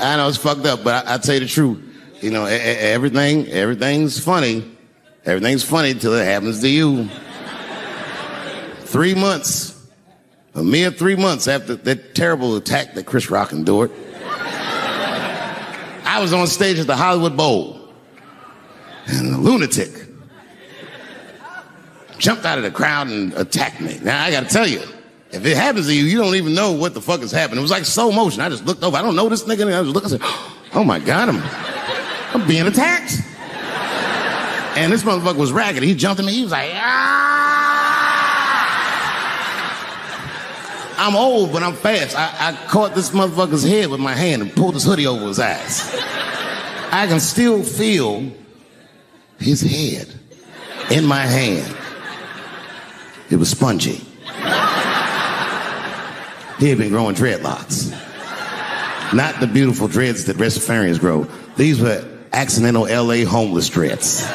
I know it's fucked up, but I tell you the truth. You know, everything's funny. Everything's funny till it happens to you. 3 months, a mere 3 months after that terrible attack that Chris Rock endured, I was on stage at the Hollywood Bowl, and a lunatic jumped out of the crowd and attacked me. Now, I gotta tell you, if it happens to you, you don't even know what the fuck is happening. It was like slow motion. I just looked over. I don't know this nigga. And I was looking, I said, oh my God, I'm being attacked. And this motherfucker was ragged. He jumped at me. He was like, ah! I'm old, but I'm fast. I caught this motherfucker's head with my hand and pulled his hoodie over his eyes. I can still feel his head in my hand. It was spongy. He had been growing dreadlocks. Not the beautiful dreads that Rastafarians grow. These were accidental LA homeless dreads.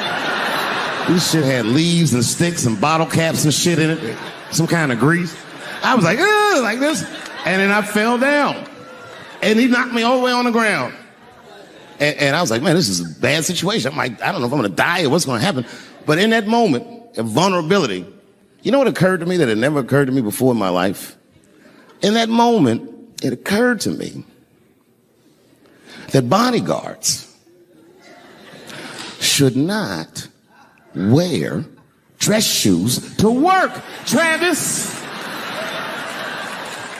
This shit had leaves and sticks and bottle caps and shit in it. Some kind of grease. I was like, ugh, like this. And then I fell down. And he knocked me all the way on the ground. And I was like, man, this is a bad situation. I'm like, I don't know if I'm gonna die or what's gonna happen. But in that moment of vulnerability, you know what occurred to me that had never occurred to me before in my life? In that moment, it occurred to me that bodyguards should not wear dress shoes to work. Travis.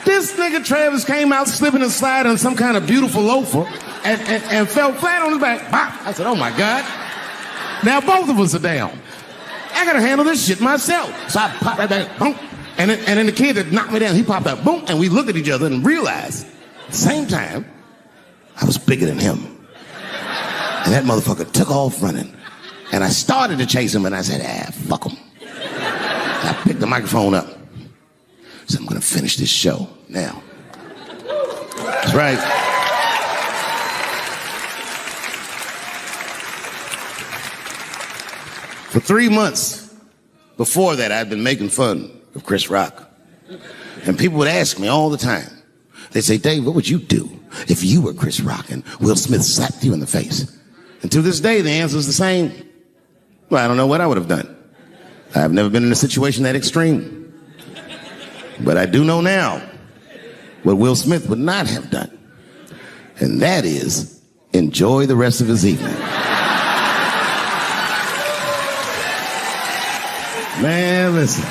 This nigga Travis came out slipping and sliding on some kind of beautiful loafer and fell flat on his back. Bop. I said, oh my God. Now both of us are down. I gotta handle this shit myself. So I popped right back, boom. And then the kid that knocked me down, he popped out, boom. And we looked at each other and realized at the same time, I was bigger than him. And that motherfucker took off running. And I started to chase him and I said, fuck him. I picked the microphone up. So I'm gonna finish this show now. That's right. For 3 months before that, I'd been making fun of Chris Rock. And people would ask me all the time. They'd say, Dave, what would you do if you were Chris Rock and Will Smith slapped you in the face? And to this day, the answer is the same. Well, I don't know what I would have done. I've never been in a situation that extreme. But I do know now what Will Smith would not have done. And that is enjoy the rest of his evening. Man, listen.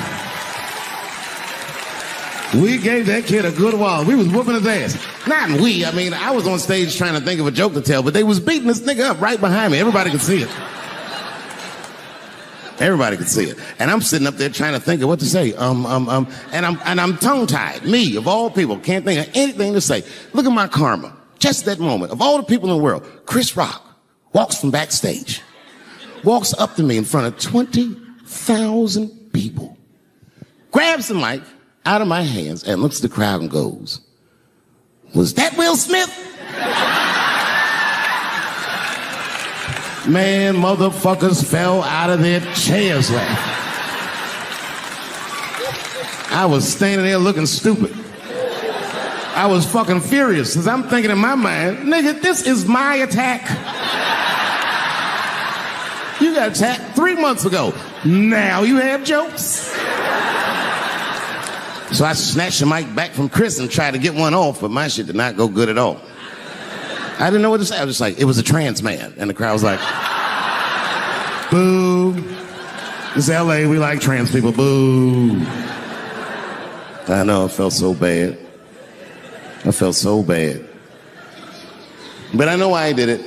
We gave that kid a good while. We was whooping his ass. Not we. I mean, I was on stage trying to think of a joke to tell, but they was beating this nigga up right behind me. Everybody could see it. Everybody could see it. And I'm sitting up there trying to think of what to say. And I'm tongue-tied. Me, of all people, can't think of anything to say. Look at my karma. Just that moment. Of all the people in the world, Chris Rock walks from backstage, walks up to me in front of 20,000 people, grabs the mic out of my hands and looks at the crowd and goes, was that Will Smith? Man, motherfuckers fell out of their chairs laughing. I was standing there looking stupid. I was fucking furious because I'm thinking in my mind, nigga, this is my attack. You got attacked 3 months ago. Now you have jokes. So I snatched the mic back from Chris and tried to get one off, but my shit did not go good at all. I didn't know what to say. I was just like, it was a trans man. And the crowd was like, boo. It's LA, we like trans people, boo. I know, I felt so bad. I felt so bad. But I know why I did it.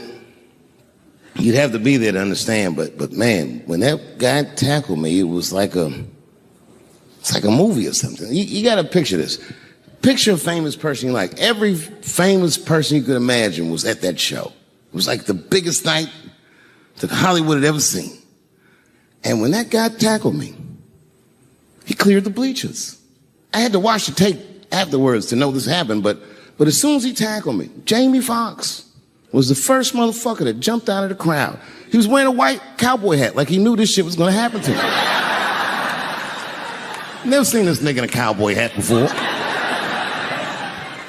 You'd have to be there to understand, but man, when that guy tackled me, it was like it's like a movie or something. You gotta picture this. Picture a famous person you like. Every famous person you could imagine was at that show. It was like the biggest night that Hollywood had ever seen. And when that guy tackled me, he cleared the bleachers. I had to watch the tape afterwards to know this happened, but as soon as he tackled me, Jamie Foxx was the first motherfucker that jumped out of the crowd. He was wearing a white cowboy hat like he knew this shit was gonna happen to him. Never seen this nigga in a cowboy hat before.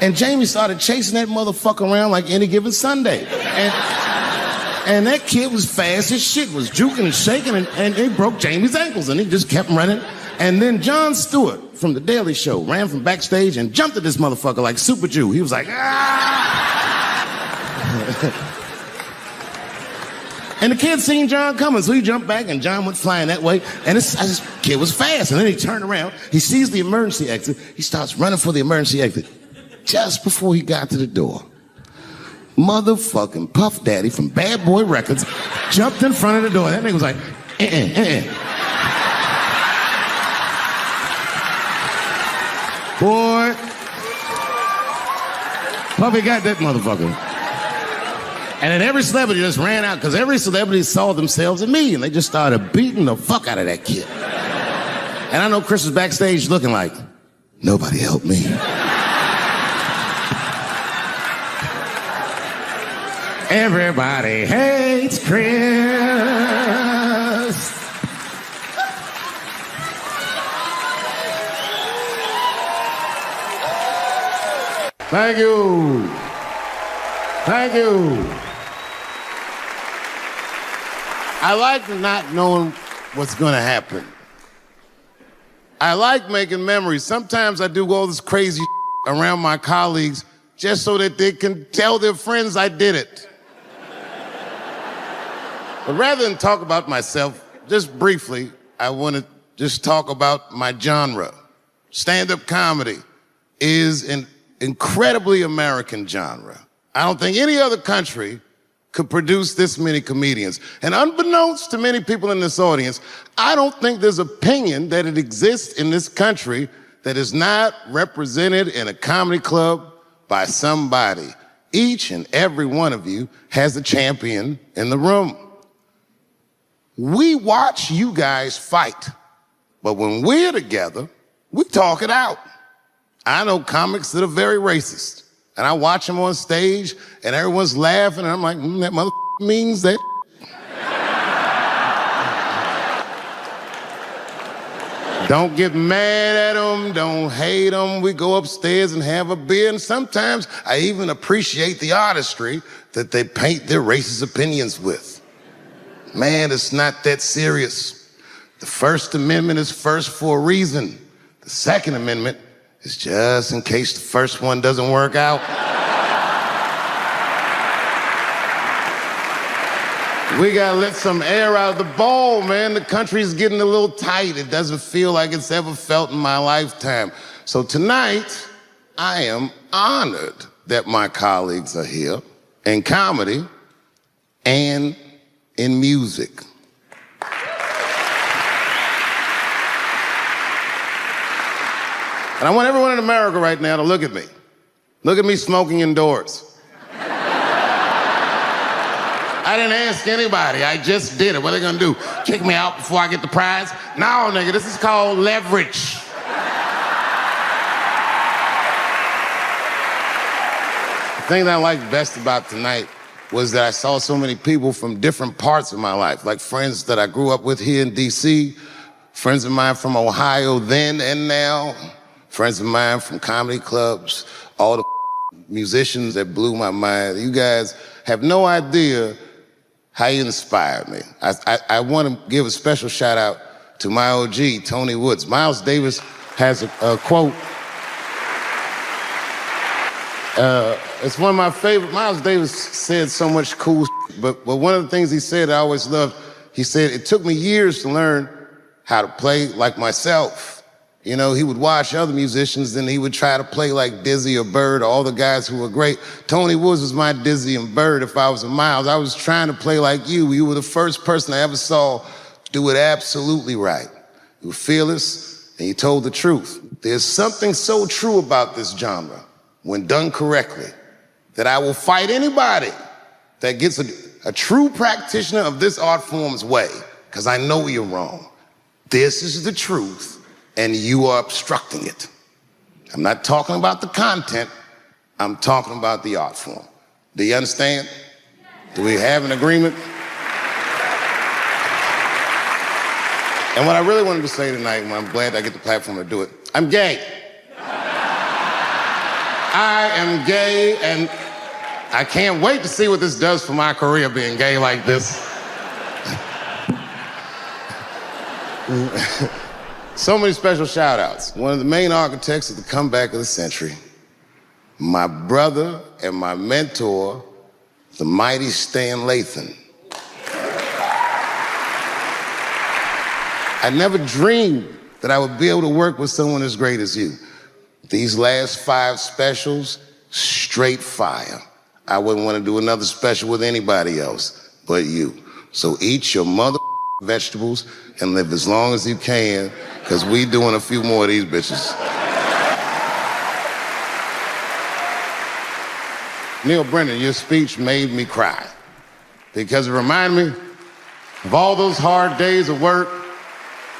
And Jamie started chasing that motherfucker around like any given Sunday. And that kid was fast as shit, was juking and shaking, and he broke Jamie's ankles, and he just kept running. And then Jon Stewart from The Daily Show ran from backstage and jumped at this motherfucker like Super Jew. He was like, ah! And the kid seen Jon coming, so he jumped back, and Jon went flying that way, and this kid was fast. And then he turned around, he sees the emergency exit, he starts running for the emergency exit. Just before he got to the door, motherfucking Puff Daddy from Bad Boy Records jumped in front of the door. That nigga was like, Boy, Puffy got that motherfucker. And then every celebrity just ran out, because every celebrity saw themselves in me, and they just started beating the fuck out of that kid. And I know Chris was backstage looking like, nobody helped me. Everybody hates Chris. Thank you. Thank you. I like not knowing what's going to happen. I like making memories. Sometimes I do all this crazy around my colleagues just so that they can tell their friends I did it. But rather than talk about myself, just briefly, I want to just talk about my genre. Stand-up comedy is an incredibly American genre. I don't think any other country could produce this many comedians. And unbeknownst to many people in this audience, I don't think there's opinion that it exists in this country that is not represented in a comedy club by somebody. Each and every one of you has a champion in the room. We watch you guys fight, but when we're together, we talk it out. I know comics that are very racist, and I watch them on stage, and everyone's laughing, and I'm like, that mother means that. Don't get mad at them, don't hate them. We go upstairs and have a beer, and sometimes I even appreciate the artistry that they paint their racist opinions with. Man, it's not that serious. The First Amendment is first for a reason. The Second Amendment is just in case the first one doesn't work out. We gotta let some air out of the ball, man. The country's getting a little tight. It doesn't feel like it's ever felt in my lifetime. So tonight, I am honored that my colleagues are here in comedy and in music. And I want everyone in America right now to look at me. Look at me smoking indoors. I didn't ask anybody, I just did it. What are they gonna do? Kick me out before I get the prize? No, nigga, this is called leverage. The thing that I liked best about tonight was that I saw so many people from different parts of my life, like friends that I grew up with here in DC, friends of mine from Ohio then and now, friends of mine from comedy clubs, all the musicians that blew my mind. You guys have no idea how you inspired me. I want to give a special shout out to my OG, Tony Woods. Miles Davis has a quote. It's one of my favorite. Miles Davis said so much cool shit, but one of the things he said I always loved, he said, it took me years to learn how to play like myself. You know, he would watch other musicians, then he would try to play like Dizzy or Bird, or all the guys who were great. Tony Woods was my Dizzy and Bird if I was a Miles. I was trying to play like you. You were the first person I ever saw do it absolutely right. You were fearless, and you told the truth. There's something so true about this genre, when done correctly, that I will fight anybody that gets a true practitioner of this art form's way, because I know you're wrong. This is the truth, and you are obstructing it. I'm not talking about the content, I'm talking about the art form. Do you understand? Do we have an agreement? And what I really wanted to say tonight, and I'm glad I get the platform to do it, I'm gay. I am gay, and I can't wait to see what this does for my career, being gay like this. So many special shout-outs. One of the main architects of the comeback of the century, my brother and my mentor, the mighty Stan Lathan. I never dreamed that I would be able to work with someone as great as you. These last 5 specials, straight fire. I wouldn't want to do another special with anybody else but you. So eat your mother vegetables and live as long as you can, because we doing a few more of these bitches. Neil Brennan, your speech made me cry because it reminded me of all those hard days of work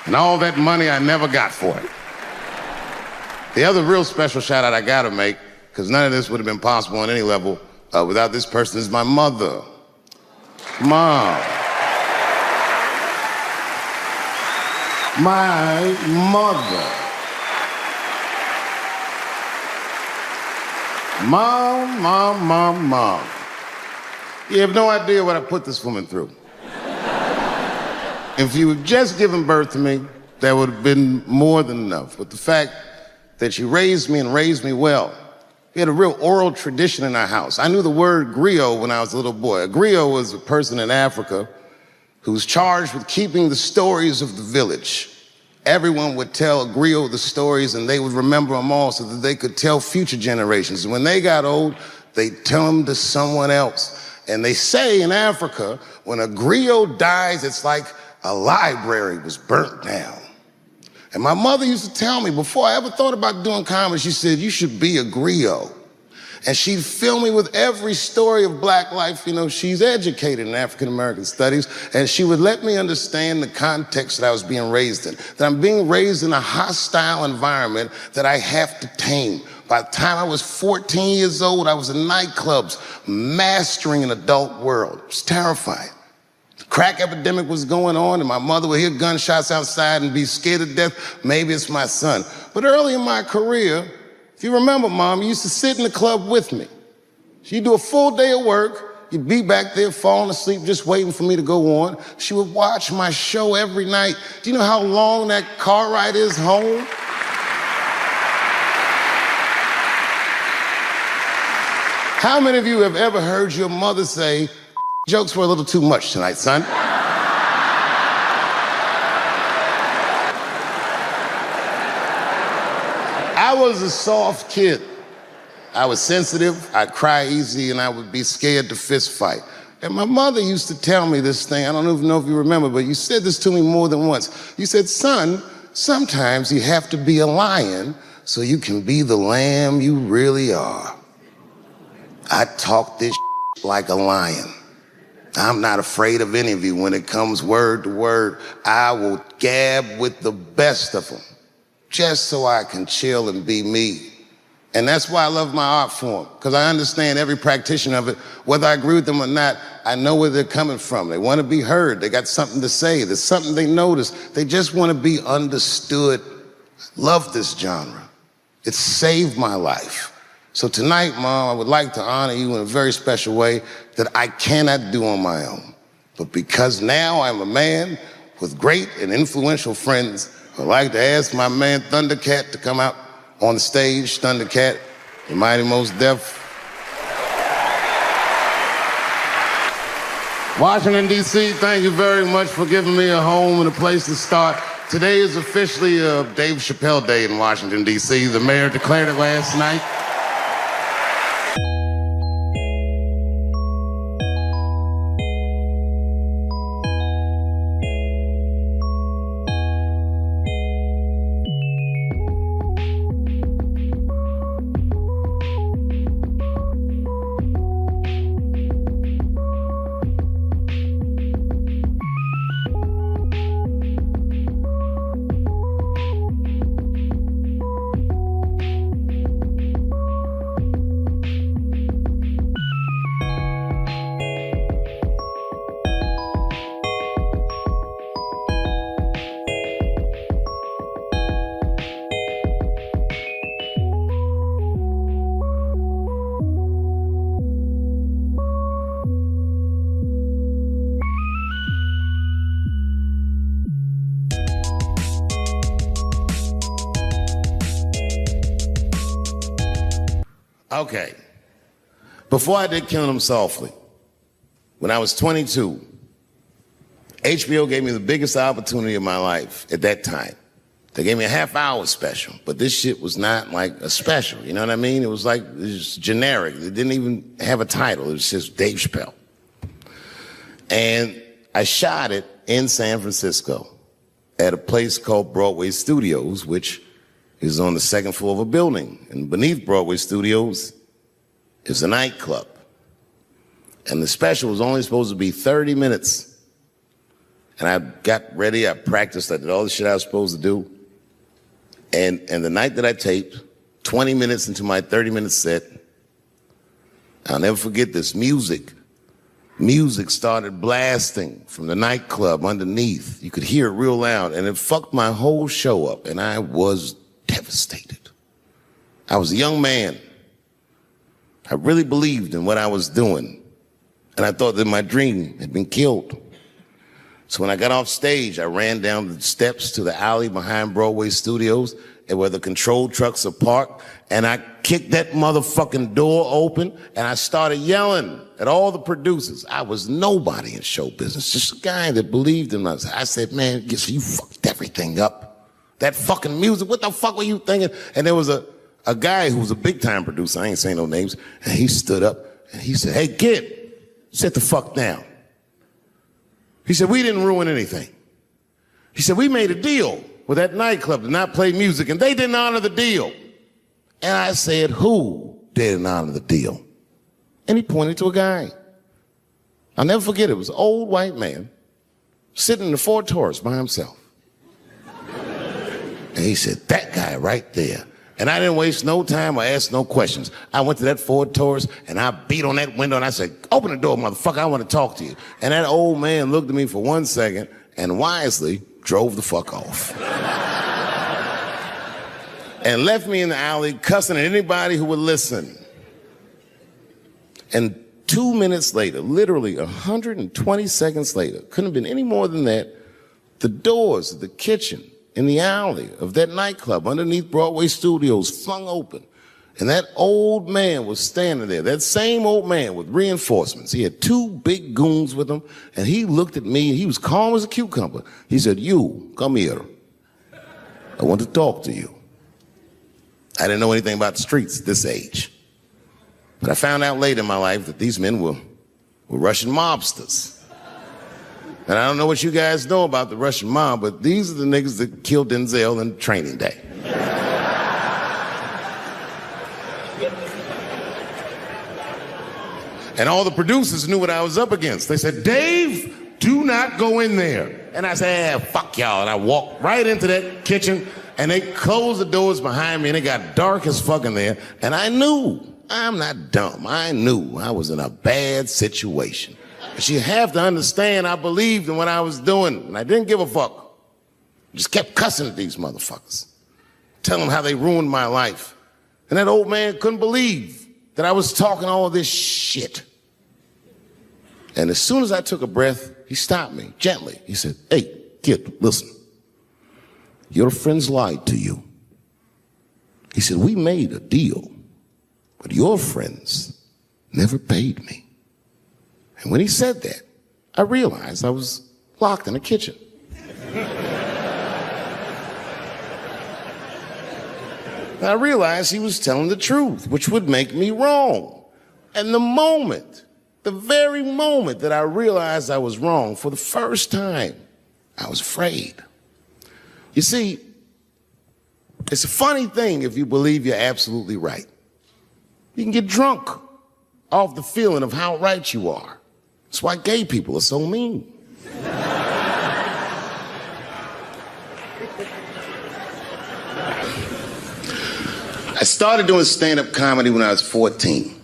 and all that money I never got for it. The other real special shout out I gotta make, because none of this would have been possible on any level without this person, is my mother. Mom. My mother. Mom. You have no idea what I put this woman through. If you had just given birth to me, that would have been more than enough. But the fact that she raised me and raised me well, we had a real oral tradition in our house. I knew the word griot when I was a little boy. A griot was a person in Africa who was charged with keeping the stories of the village. Everyone would tell a griot the stories, and they would remember them all so that they could tell future generations. And when they got old, they'd tell them to someone else. And they say in Africa, when a griot dies, it's like a library was burnt down. And my mother used to tell me, before I ever thought about doing comedy, she said, you should be a griot. And she'd fill me with every story of black life. You know, she's educated in African-American studies, and she would let me understand the context that I was being raised in, that I'm being raised in a hostile environment that I have to tame. By the time I was 14 years old, I was in nightclubs, mastering an adult world. It was terrifying. The crack epidemic was going on, and my mother would hear gunshots outside and be scared to death. Maybe it's my son. But early in my career, if you remember, Mom, you used to sit in the club with me. She'd do a full day of work. You'd be back there falling asleep, just waiting for me to go on. She would watch my show every night. Do you know how long that car ride is home? How many of you have ever heard your mother say, jokes were a little too much tonight, son? I was a soft kid. I was sensitive, I'd cry easy, and I would be scared to fist fight. And my mother used to tell me this thing, I don't even know if you remember, but you said this to me more than once. You said, son, sometimes you have to be a lion so you can be the lamb you really are. I talk this like a lion. I'm not afraid of any of you. When it comes word to word, I will gab with the best of them, just so I can chill and be me. And that's why I love my art form, because I understand every practitioner of it. Whether I agree with them or not, I know where they're coming from. They want to be heard. They got something to say. There's something they notice. They just want to be understood. Love this genre. It saved my life. So tonight, Mom, I would like to honor you in a very special way that I cannot do on my own. But because now I'm a man with great and influential friends, I'd like to ask my man Thundercat to come out on the stage. Thundercat, the mighty Mos Def. Washington, D.C., thank you very much for giving me a home and a place to start. Today is officially Dave Chappelle Day in Washington, D.C. The mayor declared it last night. Okay. Before I did Killing Them Softly, when I was 22, HBO gave me the biggest opportunity of my life at that time. They gave me a half-hour special, but this shit was not like a special, you know what I mean? It was like, it was generic. It didn't even have a title. It was just Dave Chappelle. And I shot it in San Francisco at a place called Broadway Studios, which is on the second floor of a building. And beneath Broadway Studios is a nightclub. And the special was only supposed to be 30 minutes. And I got ready, I practiced, I did all the shit I was supposed to do. And the night that I taped, 20 minutes into my 30-minute set, I'll never forget this, music started blasting from the nightclub underneath. You could hear it real loud, and it fucked my whole show up, and I was devastated. I was a young man. I really believed in what I was doing, and I thought that my dream had been killed. So when I got off stage, I ran down the steps to the alley behind Broadway Studios and where the control trucks are parked, and I kicked that motherfucking door open, and I started yelling at all the producers. I was nobody in show business, just a guy that believed in us. I said, man, you fucked everything up. That fucking music, what the fuck were you thinking? And there was a guy who was a big-time producer, I ain't saying no names, and he stood up, and he said, hey, kid, sit the fuck down. He said, we didn't ruin anything. He said, we made a deal with that nightclub to not play music, and they didn't honor the deal. And I said, who didn't honor the deal? And he pointed to a guy. I'll never forget it. It was an old white man sitting in the Ford Taurus by himself. And he said, that guy right there. And I didn't waste no time or ask no questions. I went to that Ford Taurus and I beat on that window and I said, open the door, motherfucker, I want to talk to you. And that old man looked at me for 1 second and wisely drove the fuck off. And left me in the alley cussing at anybody who would listen. And 2 minutes later, literally 120 seconds later, couldn't have been any more than that, the doors of the kitchen in the alley of that nightclub underneath Broadway Studios flung open. And that old man was standing there, that same old man with reinforcements. He had 2 big goons with him, and he looked at me, and he was calm as a cucumber. He said, you, come here. I want to talk to you. I didn't know anything about the streets at this age. But I found out later in my life that these men were Russian mobsters. And I don't know what you guys know about the Russian mob, but these are the niggas that killed Denzel in Training Day. And all the producers knew what I was up against. They said, Dave, do not go in there. And I said, fuck y'all. And I walked right into that kitchen, and they closed the doors behind me, and it got dark as fuck in there. And I knew, I'm not dumb, I knew I was in a bad situation. But you have to understand, I believed in what I was doing, and I didn't give a fuck. Just kept cussing at these motherfuckers, telling them how they ruined my life. And that old man couldn't believe that I was talking all this shit. And as soon as I took a breath, he stopped me gently. He said, hey, kid, listen. Your friends lied to you. He said, we made a deal, but your friends never paid me. And when he said that, I realized I was locked in a kitchen. I realized he was telling the truth, which would make me wrong. And the very moment that I realized I was wrong, for the first time, I was afraid. You see, it's a funny thing if you believe you're absolutely right. You can get drunk off the feeling of how right you are. That's why gay people are so mean. I started doing stand-up comedy when I was 14.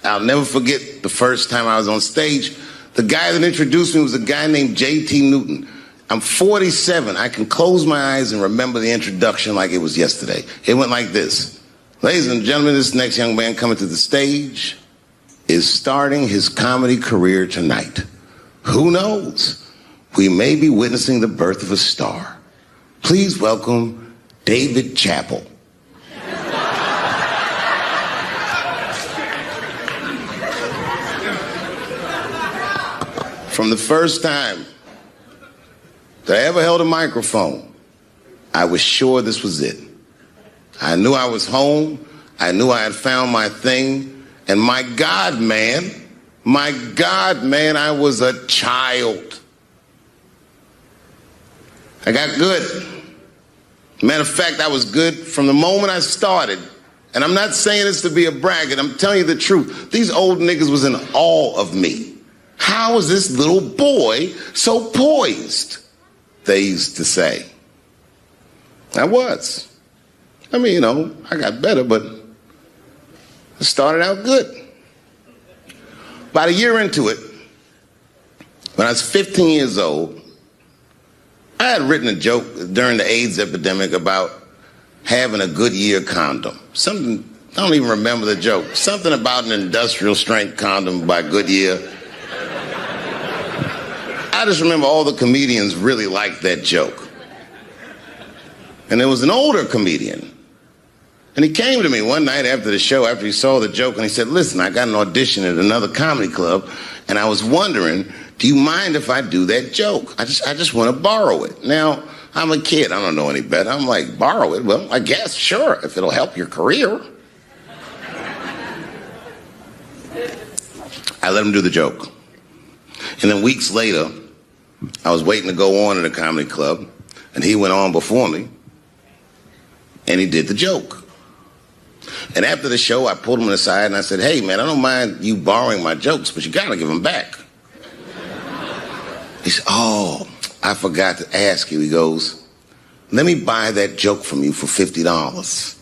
I'll never forget the first time I was on stage. The guy that introduced me was a guy named J.T. Newton. I'm 47. I can close my eyes and remember the introduction like it was yesterday. It went like this. Ladies and gentlemen, this next young man coming to the stage is starting his comedy career tonight. Who knows? We may be witnessing the birth of a star. Please welcome David Chappelle. From the first time that I ever held a microphone, I was sure this was it. I knew I was home. I knew I had found my thing. And my God, man, I was a child. I got good. Matter of fact, I was good from the moment I started. And I'm not saying this to be a braggart. I'm telling you the truth. These old niggas was in awe of me. How is this little boy so poised? They used to say. I was. I mean, I got better, but I started out good. About a year into it, when I was 15 years old, I had written a joke during the AIDS epidemic about having a Goodyear condom. Something, I don't even remember the joke. Something about an industrial strength condom by Goodyear. I just remember all the comedians really liked that joke. And there was an older comedian. And he came to me one night after the show, after he saw the joke, and he said, listen, I got an audition at another comedy club, and I was wondering, do you mind if I do that joke? I just want to borrow it. Now, I'm a kid. I don't know any better. I'm like, borrow it? Well, I guess, sure, if it'll help your career. I let him do the joke. And then weeks later, I was waiting to go on at a comedy club, and he went on before me, and he did the joke. And after the show, I pulled him aside, and I said, hey, man, I don't mind you borrowing my jokes, but you got to give them back. He said, oh, I forgot to ask you. He goes, let me buy that joke from you for $50.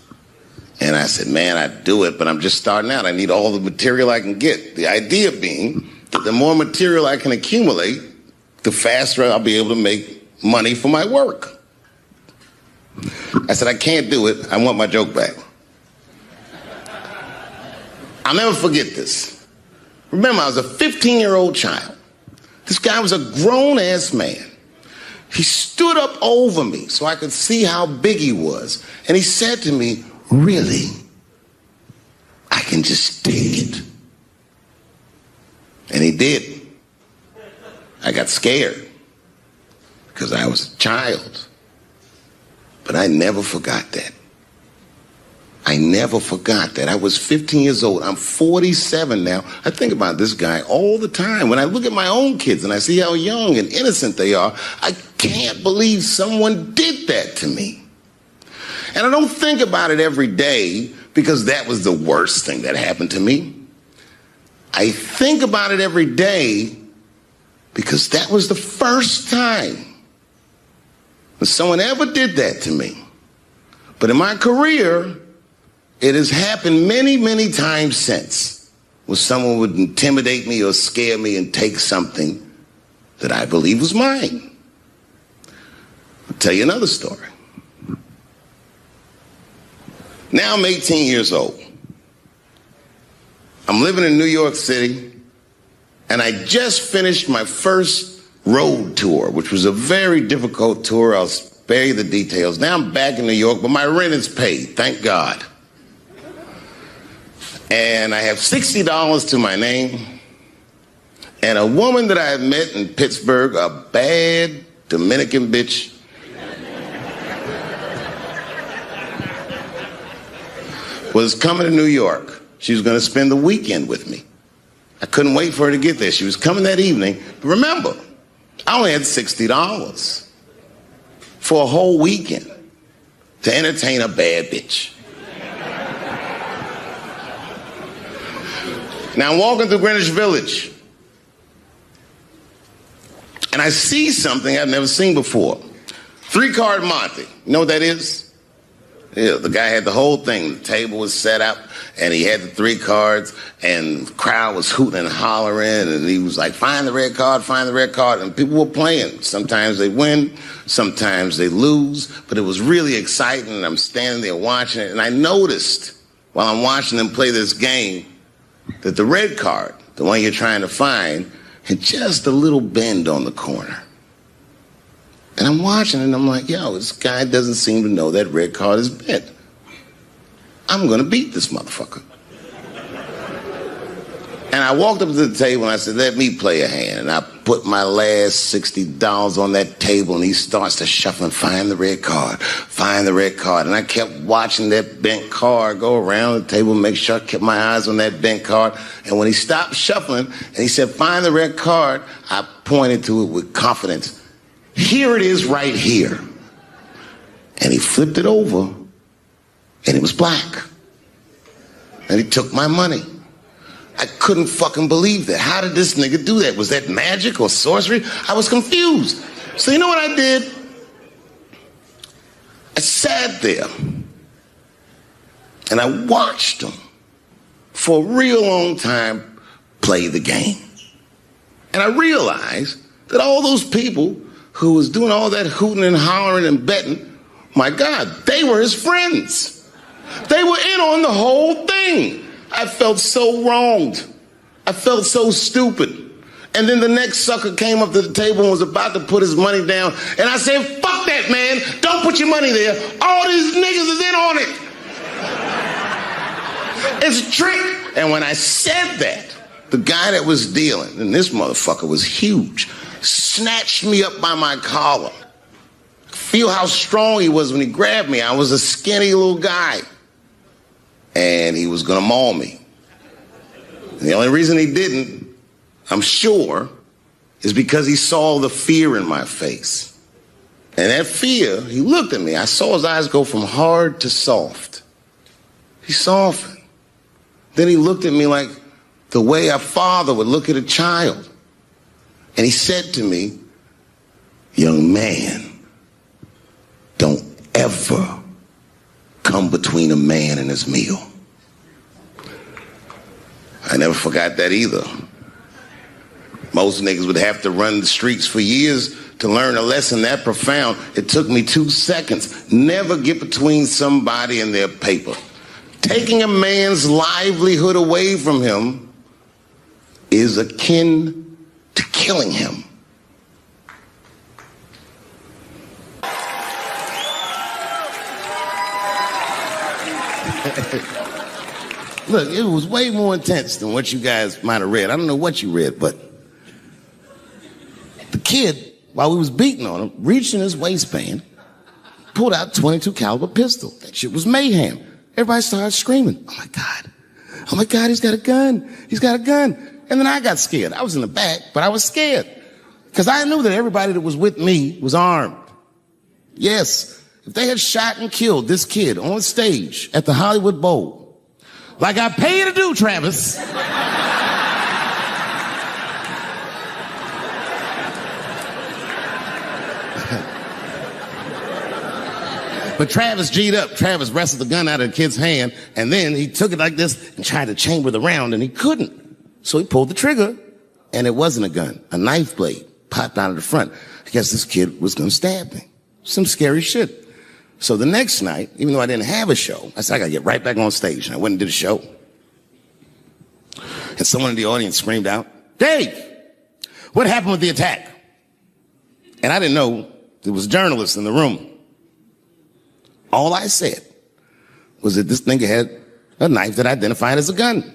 And I said, man, I'd do it, but I'm just starting out. I need all the material I can get. The idea being that the more material I can accumulate, the faster I'll be able to make money for my work. I said, I can't do it. I want my joke back. I'll never forget this. Remember, I was a 15-year-old child. This guy was a grown-ass man. He stood up over me so I could see how big he was. And he said to me, really? I can just take it. And he did. I got scared because I was a child. But I never forgot that. I never forgot that. I was 15 years old. I'm 47 now. I think about this guy all the time. When I look at my own kids and I see how young and innocent they are, I can't believe someone did that to me. And I don't think about it every day because that was the worst thing that happened to me. I think about it every day because that was the first time that someone ever did that to me. But in my career, it has happened many, many times since, where someone would intimidate me or scare me and take something that I believe was mine. I'll tell you another story. Now I'm 18 years old. I'm living in New York City, and I just finished my first road tour, which was a very difficult tour. I'll spare you the details. Now I'm back in New York, but my rent is paid, thank God. And I have $60 to my name. And a woman that I had met in Pittsburgh, a bad Dominican bitch, was coming to New York. She was going to spend the weekend with me. I couldn't wait for her to get there. She was coming that evening. But remember, I only had $60 for a whole weekend to entertain a bad bitch. Now I'm walking through Greenwich Village, and I see something I've never seen before. 3-card Monte. You know what that is? Yeah, the guy had the whole thing. The table was set up, and he had the 3 cards, and the crowd was hooting and hollering, and he was like, find the red card, find the red card, and people were playing. Sometimes they win, sometimes they lose, but it was really exciting, and I'm standing there watching it, and I noticed while I'm watching them play this game that the red card, the one you're trying to find, had just a little bend on the corner. And I'm watching it, and I'm like, yo, this guy doesn't seem to know that red card is bent. I'm going to beat this motherfucker. And I walked up to the table and I said, let me play a hand. And I put my last $60 on that table and he starts to shuffle and find the red card, find the red card. And I kept watching that bent card go around the table, make sure I kept my eyes on that bent card. And when he stopped shuffling and he said, find the red card, I pointed to it with confidence. Here it is right here. And he flipped it over and it was black. And he took my money. I couldn't fucking believe that. How did this nigga do that? Was that magic or sorcery? I was confused. So you know what I did? I sat there and I watched him for a real long time play the game. And I realized that all those people who was doing all that hooting and hollering and betting, my God, they were his friends. They were in on the whole thing. I felt so wronged. I felt so stupid. And then the next sucker came up to the table and was about to put his money down. And I said, fuck that, man. Don't put your money there. All these niggas is in on it. It's a trick. And when I said that, the guy that was dealing, and this motherfucker was huge, snatched me up by my collar. Feel how strong he was when he grabbed me. I was a skinny little guy. And he was gonna maul me. And the only reason he didn't, I'm sure, is because he saw the fear in my face. And that fear, he looked at me. I saw his eyes go from hard to soft. He softened. Then he looked at me like the way a father would look at a child. And he said to me, young man, don't ever come between a man and his meal. I never forgot that either. Most niggas would have to run the streets for years to learn a lesson that profound. It took me 2 seconds. Never get between somebody and their paper. Taking a man's livelihood away from him is akin to killing him. Look, it was way more intense than what you guys might have read. I don't know what you read, but the kid, while we was beating on him, reached in his waistband, pulled out a .22 caliber pistol. That shit was mayhem. Everybody started screaming, oh my God. Oh my God, he's got a gun. He's got a gun. And then I got scared. I was in the back, but I was scared. Because I knew that everybody that was with me was armed. Yes, if they had shot and killed this kid on stage at the Hollywood Bowl, like I pay you to do, Travis. But Travis G'd up. Travis wrestled the gun out of the kid's hand, and then he took it like this and tried to chamber the round, and he couldn't. So he pulled the trigger, and it wasn't a gun. A knife blade popped out of the front. I guess this kid was going to stab me. Some scary shit. So the next night, even though I didn't have a show, I said, I got to get right back on stage. And I went and did a show. And someone in the audience screamed out, Dave, what happened with the attack? And I didn't know there was journalists in the room. All I said was that this nigga had a knife that identified as a gun.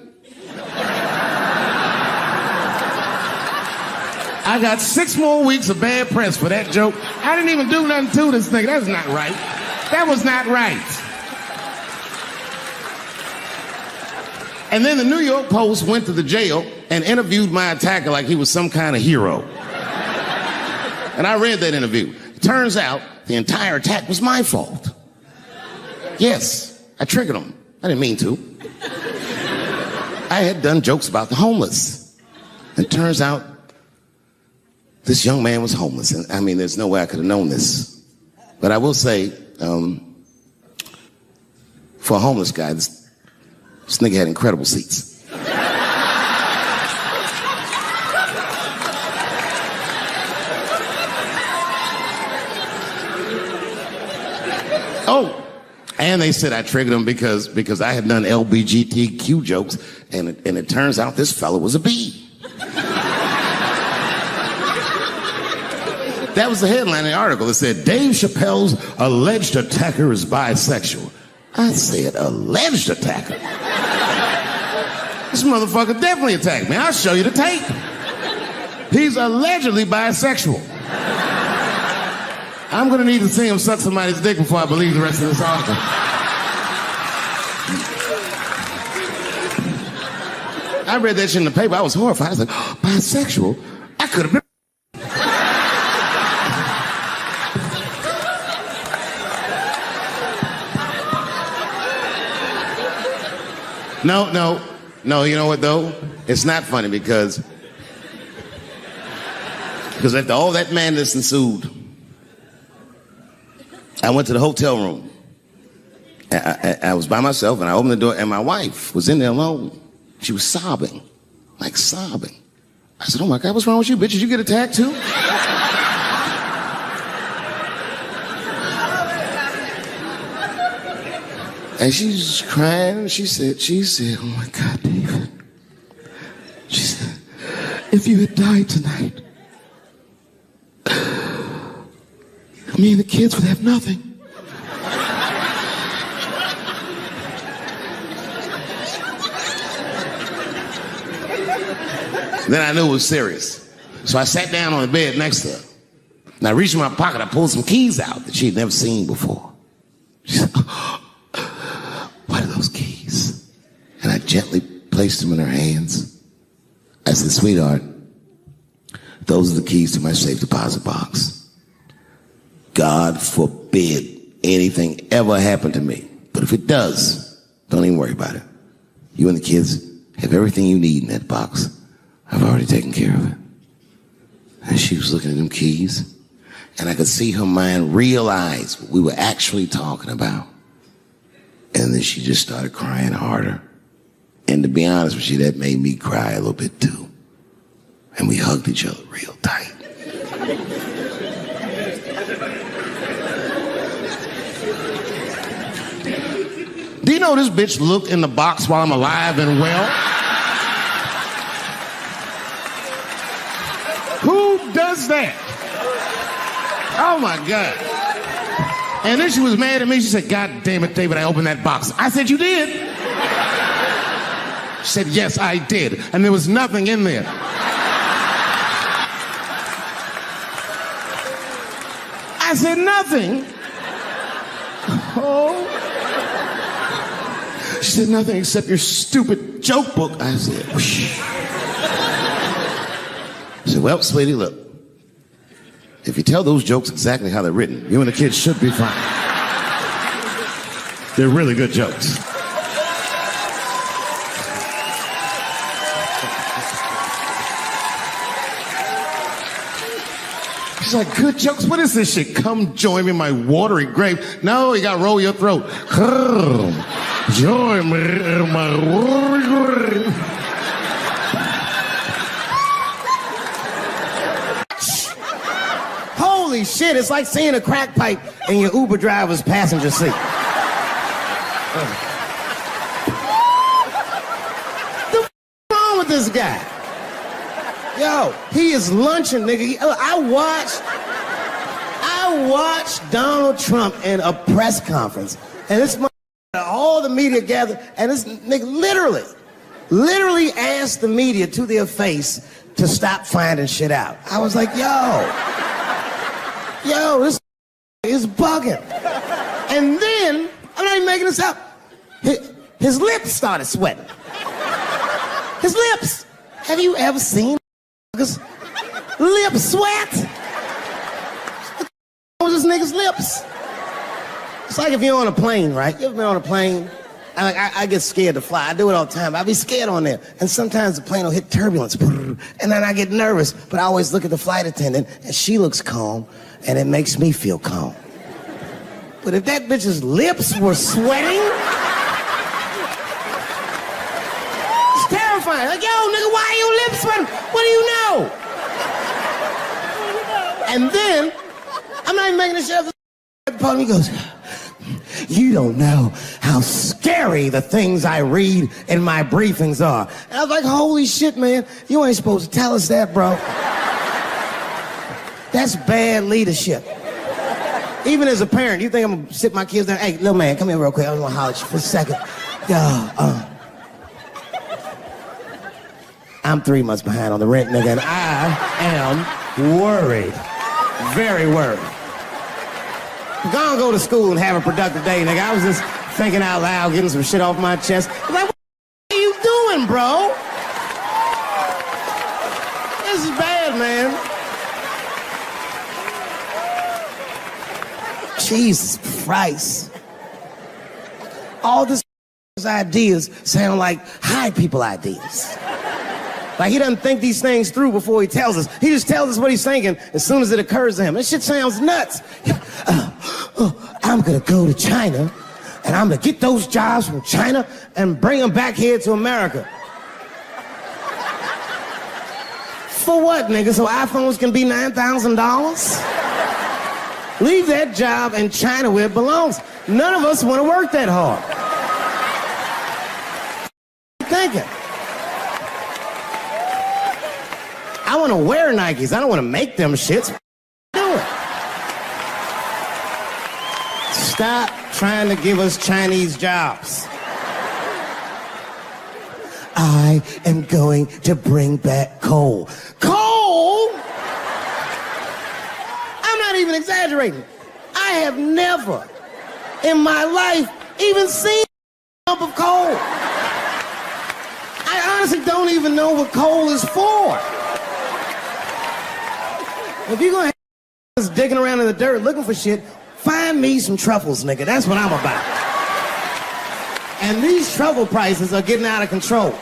I got 6 more weeks of bad press for that joke. I didn't even do nothing to this nigga. That's not right. That was not right. And then the New York Post went to the jail and interviewed my attacker like he was some kind of hero. And I read that interview. It turns out the entire attack was my fault. Yes, I triggered him. I didn't mean to. I had done jokes about the homeless. And it turns out this young man was homeless. And I mean, there's no way I could have known this. But I will say, for a homeless guy, this nigga had incredible seats. Oh, and they said I triggered him because I had done LGBTQ jokes, and it turns out this fella was a bee. That was the headline in the article. It said, Dave Chappelle's alleged attacker is bisexual. I said, alleged attacker? This motherfucker definitely attacked me. I'll show you the tape. He's allegedly bisexual. I'm gonna need to see him suck somebody's dick before I believe the rest of this article. I read that shit in the paper. I was horrified. I was like, oh, bisexual? I could have been. No, you know what though? It's not funny because after all that madness ensued, I went to the hotel room. I was by myself and I opened the door and my wife was in there alone. She was sobbing, like sobbing. I said, oh my God, what's wrong with you, bitch? Did you get attacked too? And she's crying. She said, oh my God, David. She said, if you had died tonight, me and the kids would have nothing. Then I knew it was serious. So I sat down on the bed next to her. And I reached in my pocket, I pulled some keys out that she had never seen before. She said, what are those keys? And I gently placed them in her hands. I said, sweetheart, those are the keys to my safe deposit box. God forbid anything ever happen to me. But if it does, don't even worry about it. You and the kids have everything you need in that box. I've already taken care of it. And she was looking at them keys, and I could see her mind realize what we were actually talking about. And then she just started crying harder. And to be honest with you, that made me cry a little bit too. And we hugged each other real tight. Do you know this bitch looked in the box while I'm alive and well? Who does that? Oh my God. And then she was mad at me. She said, God damn it, David, I opened that box. I said, you did? She said, yes, I did. And there was nothing in there. I said, nothing? Oh. She said, nothing except your stupid joke book. I said, whoosh. I said, well, sweetie, look. If you tell those jokes exactly how they're written, you and the kids should be fine. They're really good jokes. She's like, good jokes? What is this shit? Come join me in my watery grave. No, you gotta roll your throat. Join me in my watery grave. Holy shit, it's like seeing a crack pipe in your Uber driver's passenger seat. What's wrong with this guy? Yo, he is lunching, nigga. I watched Donald Trump in a press conference, and this all the media gathered, and this nigga literally asked the media to their face to stop finding shit out. I was like, yo, this is bugging. And then, I'm not even making this up, his lips started sweating. His lips. Have you ever seen lip sweat? What was this nigga's lips? It's like if you're on a plane, right? You ever been on a plane? I get scared to fly. I do it all the time. I be scared on there. And sometimes the plane will hit turbulence. And then I get nervous. But I always look at the flight attendant, and she looks calm, and it makes me feel calm. But if that bitch's lips were sweating, it's terrifying. Like, yo, nigga, why are your lips sweating? What do you know? And then, I'm not even making this shit up. The podium, he goes, you don't know how scary the things I read in my briefings are. And I was like, holy shit, man. You ain't supposed to tell us that, bro. That's bad leadership. Even as a parent, you think I'm gonna sit my kids down? Hey, little man, come here real quick. I just wanna holler at you for a second. Yo, I'm 3 months behind on the rent, nigga, and I am worried. Very worried. Go to school and have a productive day, nigga. I was just thinking out loud, getting some shit off my chest. I'm like, what are you doing, bro? This is bad, man. Jesus Christ. All this ideas sound like high people ideas. Like he doesn't think these things through before he tells us. He just tells us what he's thinking as soon as it occurs to him. This shit sounds nuts. I'm gonna go to China and I'm gonna get those jobs from China and bring them back here to America. For what, nigga? So iPhones can be $9,000? Leave that job in China where it belongs. None of us want to work that hard. Thinking. I want to wear Nikes. I don't want to make them shits. Do it. Stop trying to give us Chinese jobs. I am going to bring back coal. Coal? I'm not even exaggerating. I have never in my life even seen a lump of coal. I honestly don't even know what coal is for. If you're gonna have us digging around in the dirt looking for shit, find me some truffles, nigga. That's what I'm about. And these truffle prices are getting out of control.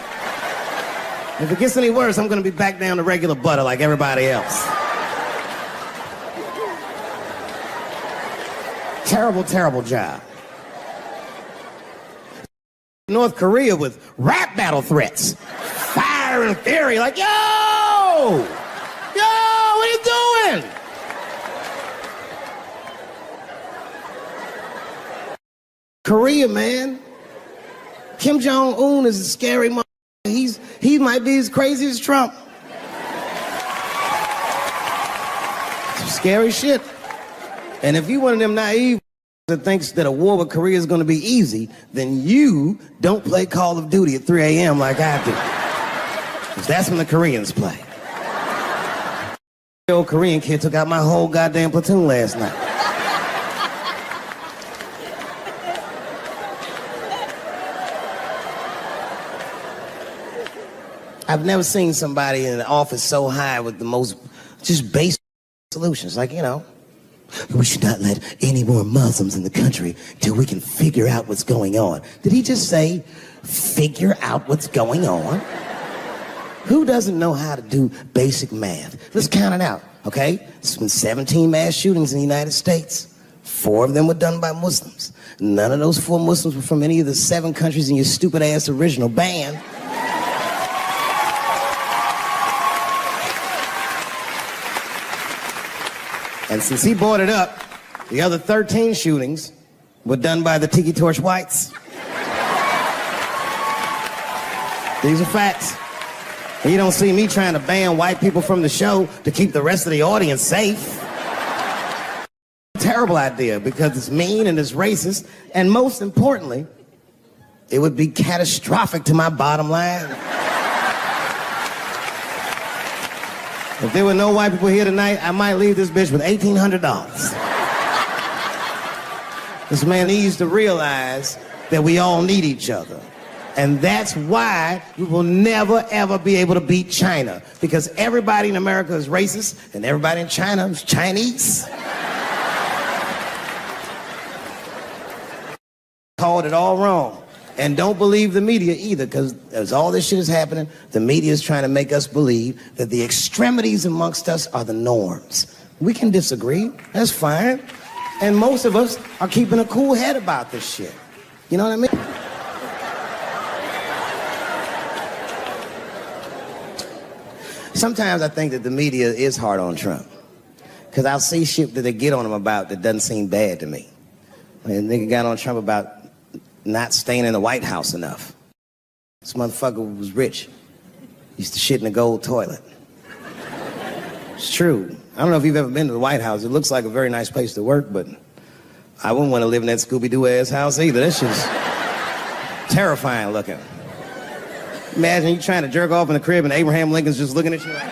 If it gets any worse, I'm gonna be back down to regular butter like everybody else. Terrible, terrible job. North Korea with rap battle threats. Fire and fury, like, yo! Yo, what are you doing? Korea, man. Kim Jong-un is a scary mother. He might be as crazy as Trump. Some scary shit. And if you one of them naive that thinks that a war with Korea is going to be easy, then you don't play Call of Duty at 3 a.m. like I do. 'Cause that's when the Koreans play. The old Korean kid took out my whole goddamn platoon last night. I've never seen somebody in an office so high with the most just basic solutions. Like, you know, we should not let any more Muslims in the country till we can figure out what's going on. Did he just say, figure out what's going on? Who doesn't know how to do basic math? Let's count it out, okay? There's been 17 mass shootings in the United States. 4 of them were done by Muslims. None of those 4 Muslims were from any of the 7 countries in your stupid ass original band. And since he brought it up, the other 13 shootings were done by the Tiki Torch whites. These are facts. And you don't see me trying to ban white people from the show to keep the rest of the audience safe. Terrible idea because it's mean and it's racist. And most importantly, it would be catastrophic to my bottom line. If there were no white people here tonight, I might leave this bitch with $1,800. This man needs to realize that we all need each other. And that's why we will never, ever be able to beat China. Because everybody in America is racist, and everybody in China is Chinese. Called it all wrong. And don't believe the media either, because as all this shit is happening, the media is trying to make us believe that the extremities amongst us are the norms. We can disagree, that's fine. And most of us are keeping a cool head about this shit. You know what I mean? Sometimes I think that the media is hard on Trump, because I'll see shit that they get on him about that doesn't seem bad to me. And they got on Trump about not staying in the White House enough. This motherfucker was rich. Used to shit in a gold toilet. It's true. I don't know if you've ever been to the White House. It looks like a very nice place to work, but I wouldn't want to live in that Scooby-Doo ass house either. That shit's terrifying looking. Imagine you trying to jerk off in the crib and Abraham Lincoln's just looking at you like...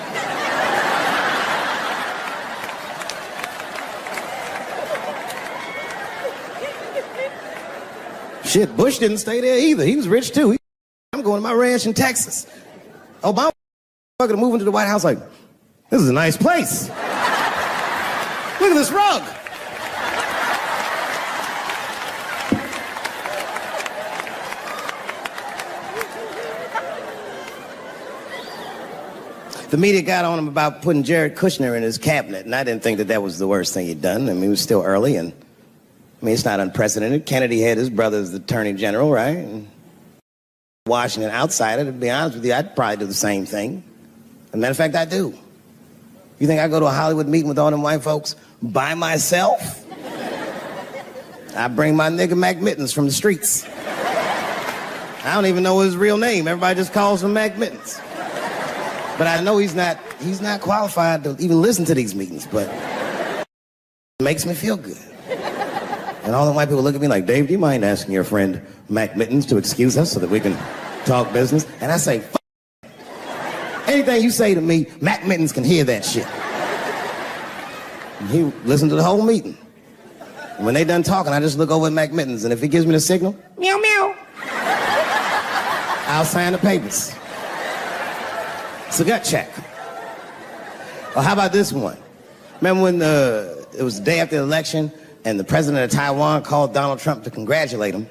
Shit, Bush didn't stay there either. He was rich too. I'm going to my ranch in Texas. Obama moving to the White House like, this is a nice place. Look at this rug. The media got on him about putting Jared Kushner in his cabinet, and I didn't think that was the worst thing he'd done. I mean, it was still early, and I mean, it's not unprecedented. Kennedy had his brother as the attorney general, right? And Washington outsider, to be honest with you, I'd probably do the same thing. As a matter of fact, I do. You think I go to a Hollywood meeting with all them white folks by myself? I bring my nigga Mac Mittens from the streets. I don't even know his real name. Everybody just calls him Mac Mittens. But I know he's not qualified to even listen to these meetings, but it makes me feel good. And all the white people look at me like, Dave, do you mind asking your friend Mac Mittens to excuse us so that we can talk business? And I say, anything you say to me, Mac Mittens can hear that shit. And he listened to the whole meeting. And when they done talking, I just look over at Mac Mittens, and if he gives me the signal, meow, meow, I'll sign the papers. It's a gut check. Or how about this one? Remember when it was the day after the election and the president of Taiwan called Donald Trump to congratulate him?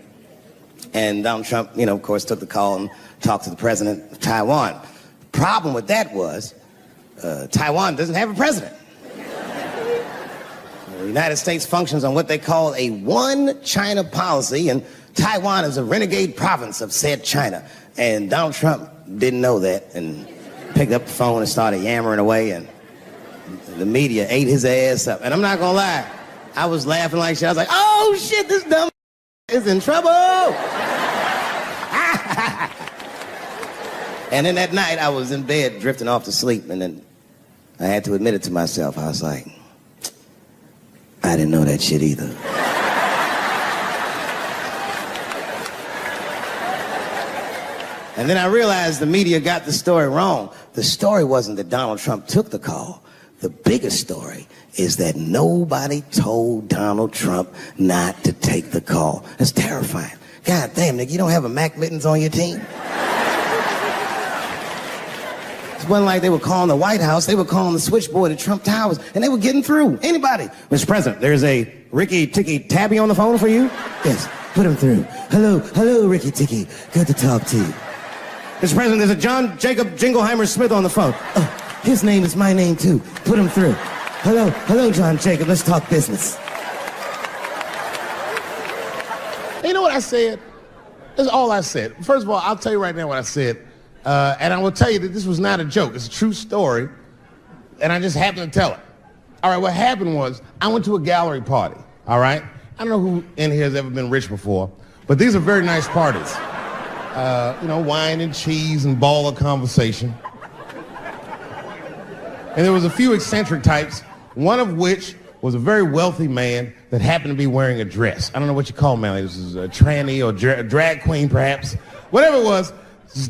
And Donald Trump, of course, took the call and talked to the president of Taiwan. The problem with that was Taiwan doesn't have a president. The United States functions on what they call a one China policy, and Taiwan is a renegade province of said China. And Donald Trump didn't know that and picked up the phone and started yammering away, and the media ate his ass up. And I'm not gonna lie, I was laughing like shit. I was like, oh shit, this dumb is in trouble. And then that night I was in bed drifting off to sleep, and then I had to admit it to myself. I was like, I didn't know that shit either. And then I realized the media got the story wrong. The story wasn't that Donald Trump took the call. The biggest story is that nobody told Donald Trump not to take the call. That's terrifying. God damn, nigga, you don't have a Mac Mittens on your team? It wasn't like they were calling the White House. They were calling the switchboard at Trump Towers, and they were getting through. Anybody. Mr. President, there's a Ricky Ticky Tabby on the phone for you? Yes, put him through. Hello, Ricky Ticky. Good to talk to you. Mr. President, there's a John Jacob Jingleheimer Smith on the phone. Oh, his name is my name, too. Put him through. Hello, John Jacob. Let's talk business. You know what I said? That's all I said. First of all, I'll tell you right now what I said. And I will tell you that this was not a joke. It's a true story. And I just happened to tell it. All right, what happened was I went to a gallery party, all right? I don't know who in here has ever been rich before, but these are very nice parties. Wine and cheese and ball of conversation. And there was a few eccentric types, one of which was a very wealthy man that happened to be wearing a dress. I don't know what you call him, man. This is a tranny or drag queen, perhaps. Whatever it was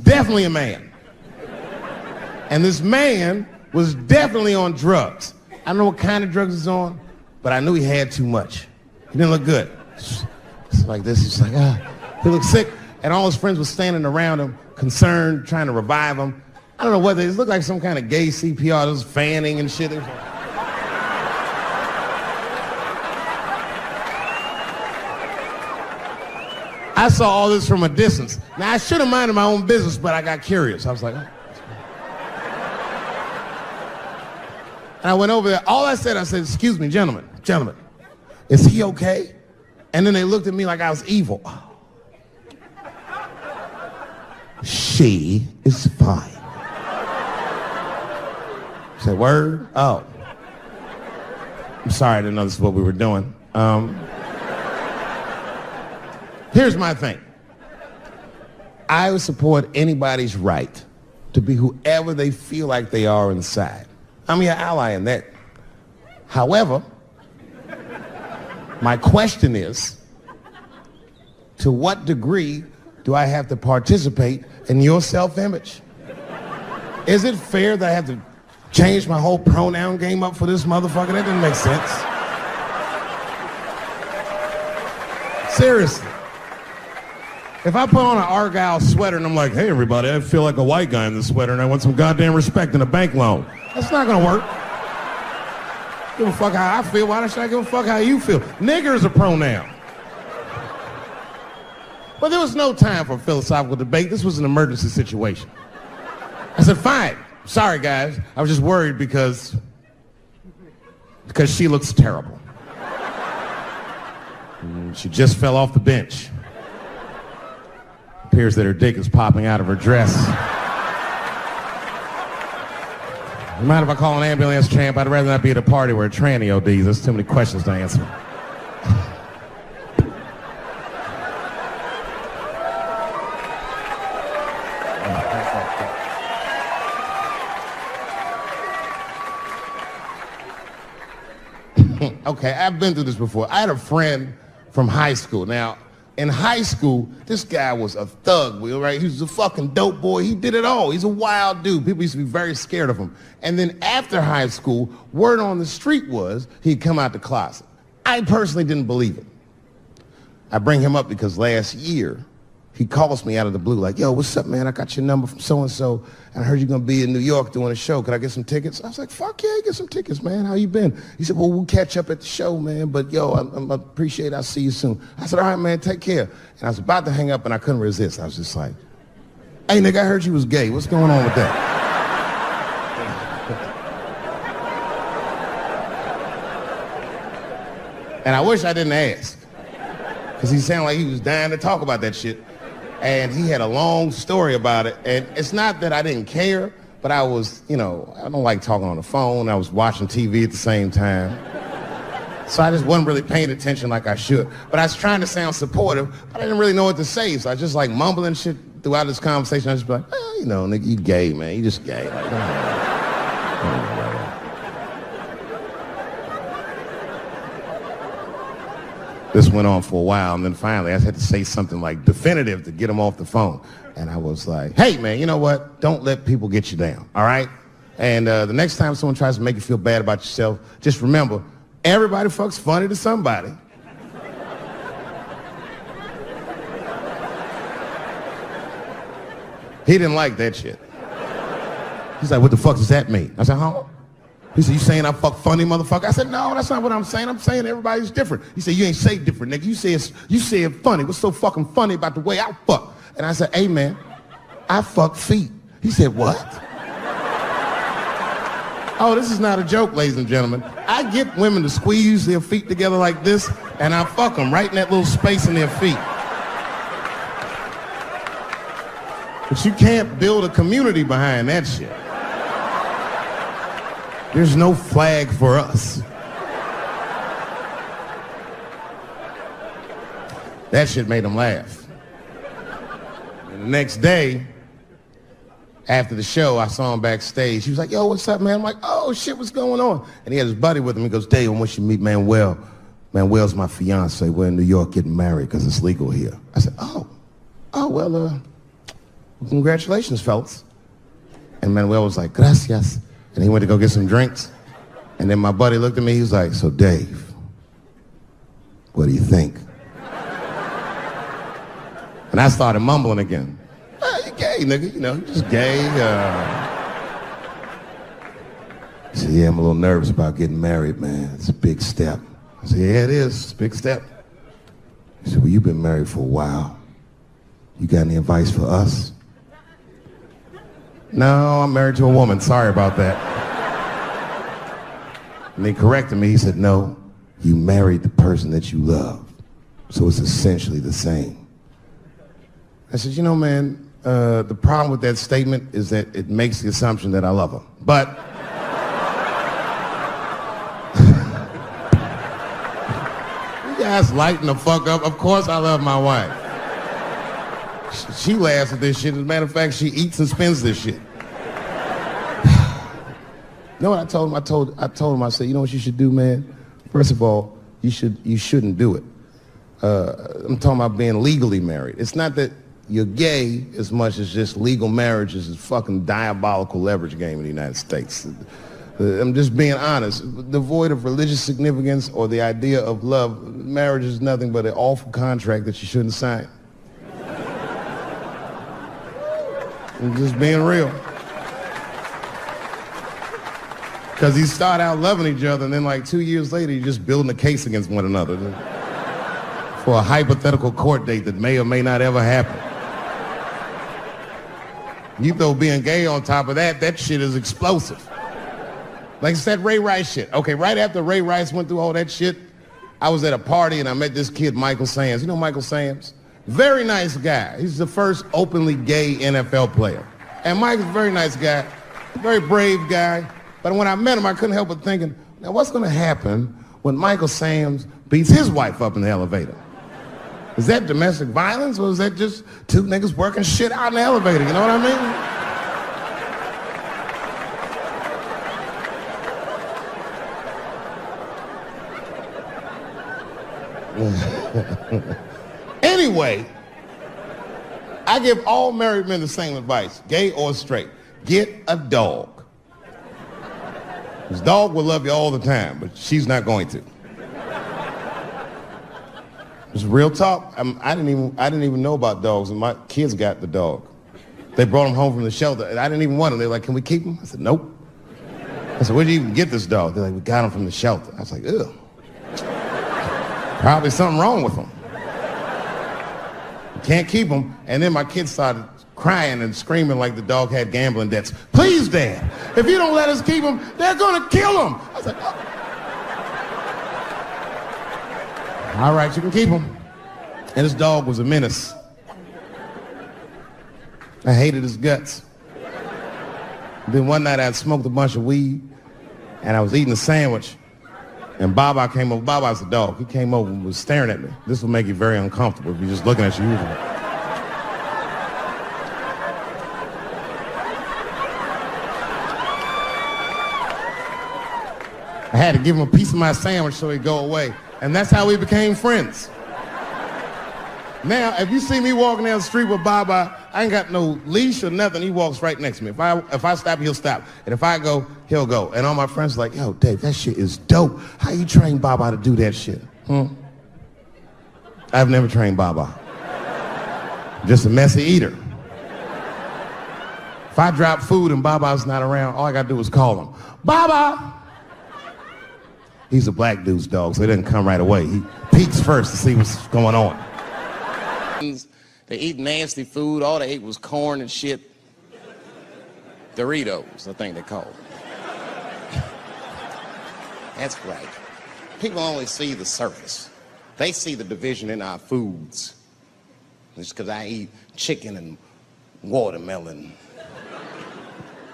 definitely a man. And this man was definitely on drugs. I don't know what kind of drugs he's on, but I knew he had too much. He didn't look good. It's like this. He's like, he looked sick. And all his friends were standing around him, concerned, trying to revive him. I don't know whether it looked like some kind of gay CPR. There was fanning and shit. I saw all this from a distance. Now, I should have minded my own business, but I got curious. I was like, oh. And I went over there. All I said, excuse me, gentlemen, is he okay? And then they looked at me like I was evil. She is fine. I said, word? Oh. I'm sorry, I didn't know this is what we were doing. Here's my thing. I would support anybody's right to be whoever they feel like they are inside. I'm your ally in that. However, my question is, to what degree do I have to participate in your self-image? Is it fair that I have to change my whole pronoun game up for this motherfucker? That doesn't make sense. Seriously. If I put on an Argyle sweater and I'm like, hey everybody, I feel like a white guy in this sweater and I want some goddamn respect and a bank loan. That's not gonna work. Give a fuck how I feel. Why should I give a fuck how you feel? Nigger is a pronoun. But there was no time for philosophical debate. This was an emergency situation. I said, fine. Sorry, guys. I was just worried because she looks terrible. She just fell off the bench. Appears that her dick is popping out of her dress. You mind if I call an ambulance, champ? I'd rather not be at a party where a tranny ODs. There's too many questions to answer. Okay, I've been through this before. I had a friend from high school. Now, in high school, this guy was a thug, right? He was a fucking dope boy. He did it all. He's a wild dude. People used to be very scared of him. And then after high school, word on the street was he'd come out the closet. I personally didn't believe it. I bring him up because last year, he calls me out of the blue like, yo, what's up, man? I got your number from so-and-so, and I heard you're going to be in New York doing a show. Could I get some tickets? I was like, fuck yeah, get some tickets, man. How you been? He said, well, we'll catch up at the show, man, but yo, I appreciate it. I'll see you soon. I said, all right, man, take care. And I was about to hang up, and I couldn't resist. I was just like, hey, nigga, I heard you was gay. What's going on with that? And I wish I didn't ask, because he sounded like he was dying to talk about that shit. And he had a long story about it. And it's not that I didn't care, but I was, I don't like talking on the phone. I was watching TV at the same time. So I just wasn't really paying attention like I should. But I was trying to sound supportive, but I didn't really know what to say. So I was just like mumbling shit throughout this conversation. I just be like, well, nigga, you gay, man. You just gay. Like, This went on for a while, and then finally I had to say something like definitive to get him off the phone. And I was like, hey, man, you know what? Don't let people get you down, all right? And the next time someone tries to make you feel bad about yourself, just remember, everybody fucks funny to somebody. He didn't like that shit. He's like, what the fuck does that mean? I said, huh? He said, you saying I fuck funny, motherfucker? I said, no, that's not what I'm saying. I'm saying everybody's different. He said, you ain't say different, nigga. You say it funny. What's so fucking funny about the way I fuck? And I said, hey, man, I fuck feet. He said, what? Oh, this is not a joke, ladies and gentlemen. I get women to squeeze their feet together like this, and I fuck them right in that little space in their feet. But you can't build a community behind that shit. There's no flag for us. That shit made him laugh. And the next day, after the show, I saw him backstage. He was like, yo, what's up, man? I'm like, oh, shit, what's going on? And he had his buddy with him. He goes, Dave, I want you to meet Manuel. Manuel's my fiance. We're in New York getting married because it's legal here. I said, well, congratulations, fellas. And Manuel was like, gracias. And he went to go get some drinks. And then my buddy looked at me, he was like, so Dave, what do you think? And I started mumbling again. You gay, nigga, you're just gay. He said, yeah, I'm a little nervous about getting married, man. It's a big step. I said, yeah, it is. It's a big step. He said, well, you've been married for a while. You got any advice for us? No, I'm married to a woman. Sorry about that. And he corrected me. He said, no, you married the person that you love. So it's essentially the same. I said, man, the problem with that statement is that it makes the assumption that I love her. But you guys lighten the fuck up. Of course I love my wife. She laughs at this shit. As a matter of fact, she eats and spends this shit. You know what I told him? I told him, I said, you know what you should do, man? First of all, you shouldn't do it. I'm talking about being legally married. It's not that you're gay as much as just legal marriage is a fucking diabolical leverage game in the United States. I'm just being honest. Devoid of religious significance or the idea of love, marriage is nothing but an awful contract that you shouldn't sign. I'm just being real. Because you start out loving each other and then like 2 years later you're just building a case against one another for a hypothetical court date that may or may not ever happen. You throw being gay on top of that, that shit is explosive. Like I said, Ray Rice shit. Okay, right after Ray Rice went through all that shit, I was at a party and I met this kid, Michael Sams. You know Michael Sams? Very nice guy. He's the first openly gay NFL player. And Mike's a very nice guy, very brave guy. But when I met him, I couldn't help but thinking, now what's gonna happen when Michael Sams beats his wife up in the elevator? Is that domestic violence or is that just two niggas working shit out in the elevator? You know what I mean? Anyway, I give all married men the same advice, gay or straight. Get a dog. This dog will love you all the time, but she's not going to. It's real talk. I didn't even know about dogs, and my kids got the dog. They brought him home from the shelter, and I didn't even want him. They're like, "Can we keep him?" I said, "Nope." I said, "Where'd you even get this dog?" They're like, "We got him from the shelter." I was like, "Ugh." Probably something wrong with him. Can't keep him. And then my kids started crying and screaming like the dog had gambling debts. "Please, Dad, if you don't let us keep him, they're gonna kill him." I was like, "Oh. All right, you can keep him." And this dog was a menace. I hated his guts. Then one night I had smoked a bunch of weed and I was eating a sandwich and Baba came over. Baba's the dog. He came over and was staring at me. This will make you very uncomfortable if you're just looking at you usually. I had to give him a piece of my sandwich so he'd go away. And that's how we became friends. Now, if you see me walking down the street with Baba, I ain't got no leash or nothing. He walks right next to me. If I stop, he'll stop. And if I go, he'll go. And all my friends are like, "Yo, Dave, that shit is dope. How you train Baba to do that shit?" I've never trained Baba. Just a messy eater. If I drop food and Baba's not around, all I gotta do is call him. "Baba!" He's a black dude's dog, so he doesn't come right away. He peeks first to see what's going on. They eat nasty food. All they ate was corn and shit. Doritos, I think they call it. That's right. People only see the surface. They see the division in our foods. It's because I eat chicken and watermelon.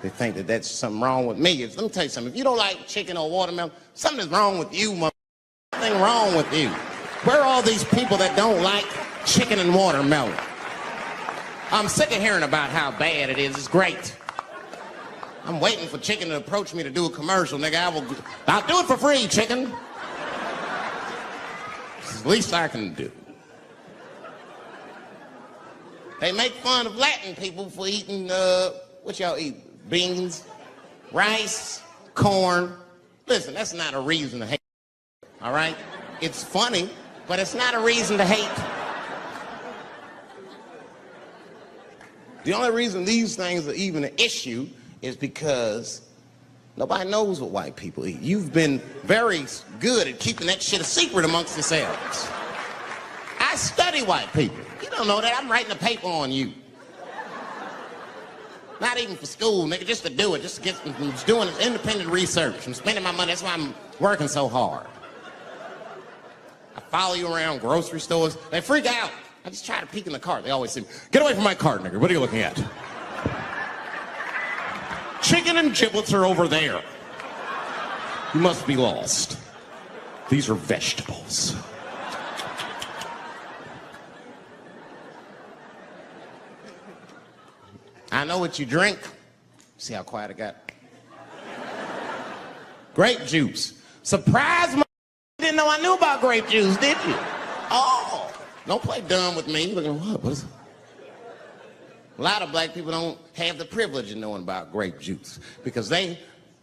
They think that that's something wrong with me. Let me tell you something. If you don't like chicken or watermelon, something's wrong with you, mother. Something wrong with you. Where are all these people that don't like chicken and watermelon? I'm sick of hearing about how bad it is. It's great. I'm waiting for chicken to approach me to do a commercial, nigga. I'll do it for free, chicken. It's the least I can do. They make fun of Latin people for eating, what y'all eat? Beans, rice, corn. Listen, that's not a reason to hate, all right? It's funny, but it's not a reason to hate. The only reason these things are even an issue is because nobody knows what white people eat. You've been very good at keeping that shit a secret amongst yourselves. I study white people. You don't know that. I'm writing a paper on you. Not even for school, nigga, just to do it, just to get, I'm doing independent research. I'm spending my money, that's why I'm working so hard. I follow you around grocery stores, they freak out. I just try to peek in the cart, they always say, "Get away from my cart, nigga, what are you looking at?" "Chicken and giblets are over there. You must be lost. These are vegetables." "I know what you drink." See how quiet I got? Grape juice. Surprise, my didn't know I knew about grape juice, did you? Oh, don't play dumb with me. Looking, what is it? A lot of black people don't have the privilege of knowing about grape juice because they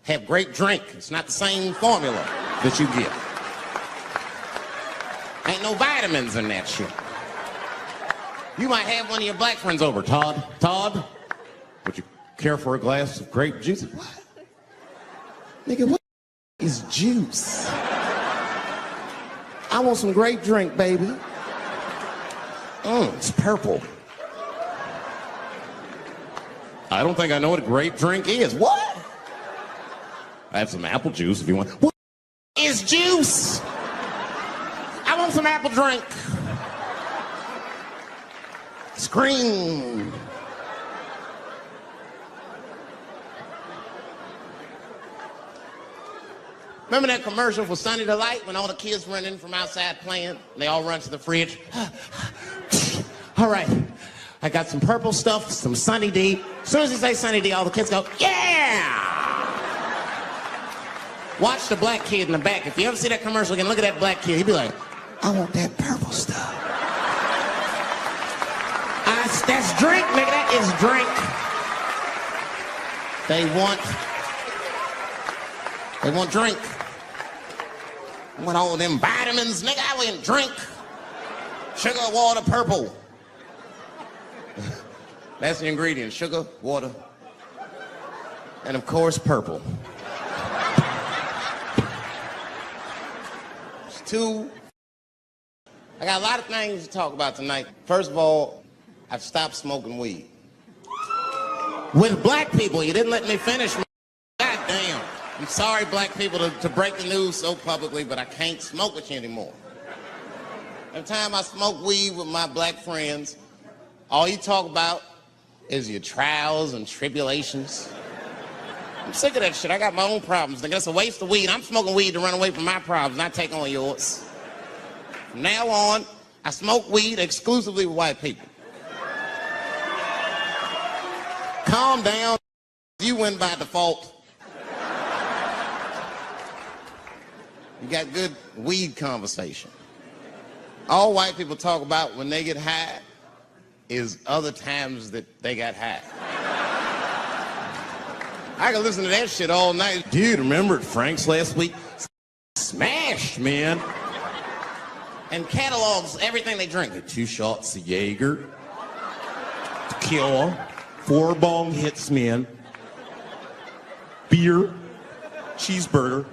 have grape drink. It's not the same formula that you get. Ain't no vitamins in that shit. You might have one of your black friends over. Todd, would you care for a glass of grape juice? What? Nigga, what is juice? I want some grape drink, baby. It's purple. I don't think I know what a grape drink is. What? I have some apple juice if you want. What is juice? I want some apple drink. Scream. Remember that commercial for Sunny Delight when all the kids run in from outside playing? And they all run to the fridge. All right, I got some purple stuff, some Sunny D. As soon as he says Sunny D, all the kids go, yeah! Watch the black kid in the back. If you ever see that commercial again, look at that black kid. He'd be like, I want that purple stuff. That's drink, nigga. That is drink. They want drink. I want all them vitamins, nigga. I want drink. Sugar, water, purple. That's the ingredient. Sugar, water, and of course, purple. It's two. I got a lot of things to talk about tonight. First of all, I've stopped smoking weed. With black people, you didn't let me finish. God damn. I'm sorry, black people, to break the news so publicly, but I can't smoke with you anymore. Every time I smoke weed with my black friends, all you talk about is your trials and tribulations. I'm sick of that shit. I got my own problems. That's a waste of weed. I'm smoking weed to run away from my problems, not take on yours. From now on, I smoke weed exclusively with white people. Calm down. You win by default. You got good weed conversation. All white people talk about when they get high is other times that they got high. I can listen to that shit all night. Dude, remember at Frank's last week? Smashed, man. And catalogs everything they drink. 2 shots of Jaeger, tequila, 4 bong hits, man, beer, cheeseburger.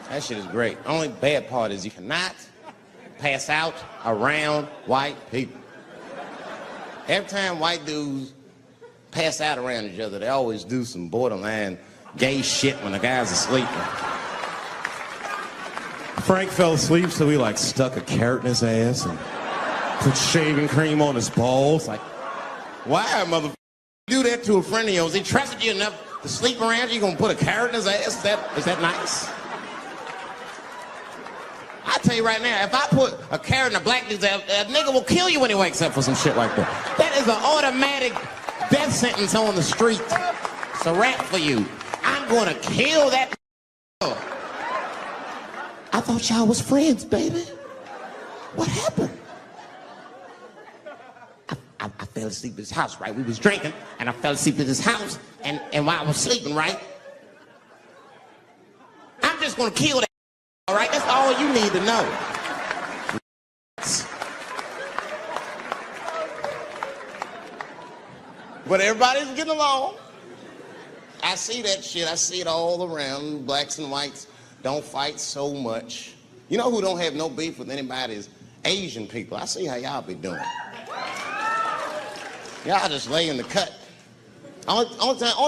That shit is great. Only bad part is you cannot pass out around white people. Every time white dudes pass out around each other, they always do some borderline gay shit when the guy's asleep. Frank fell asleep, so he like stuck a carrot in his ass and put shaving cream on his balls. Like, why, motherfucker, do that to a friend of yours? He trusted you enough to sleep around you, gonna put a carrot in his ass? Is that nice? I tell you right now, if I put a carrot in a black dude's ass, a nigga will kill you when he wakes up for some shit like that. That is an automatic death sentence on the street. It's a rap for you. I'm gonna kill that. I thought y'all was friends, baby. What happened? I fell asleep at his house, right? We was drinking, and I fell asleep at his house, and while I was sleeping, right? I'm just gonna kill that, all right? That's all you need to know. But everybody's getting along. I see that shit. I see it all around. Blacks and whites don't fight so much. You know who don't have no beef with anybody is Asian people. I see how y'all be doing. Y'all just lay in the cut. Only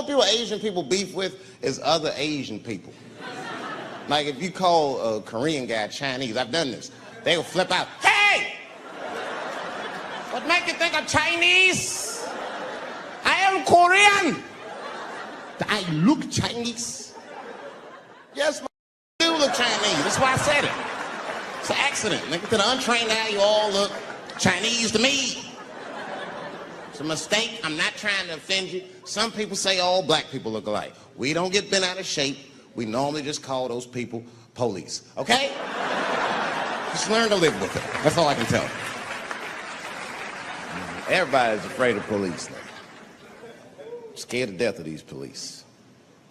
people Asian people beef with is other Asian people. Like if you call a Korean guy Chinese, I've done this. They will flip out. Hey! What make you think I'm Chinese? I am Korean. I look Chinese. Yes, you look Chinese. That's why I said it. It's an accident. Nigga, to the untrained eye, you all look Chinese to me. It's a mistake. I'm not trying to offend you. Some people say all black people look alike. We don't get bent out of shape. We normally just call those people police. Okay? Just learn to live with it. That's all I can tell you. Everybody's afraid of police now. Scared to death of these police.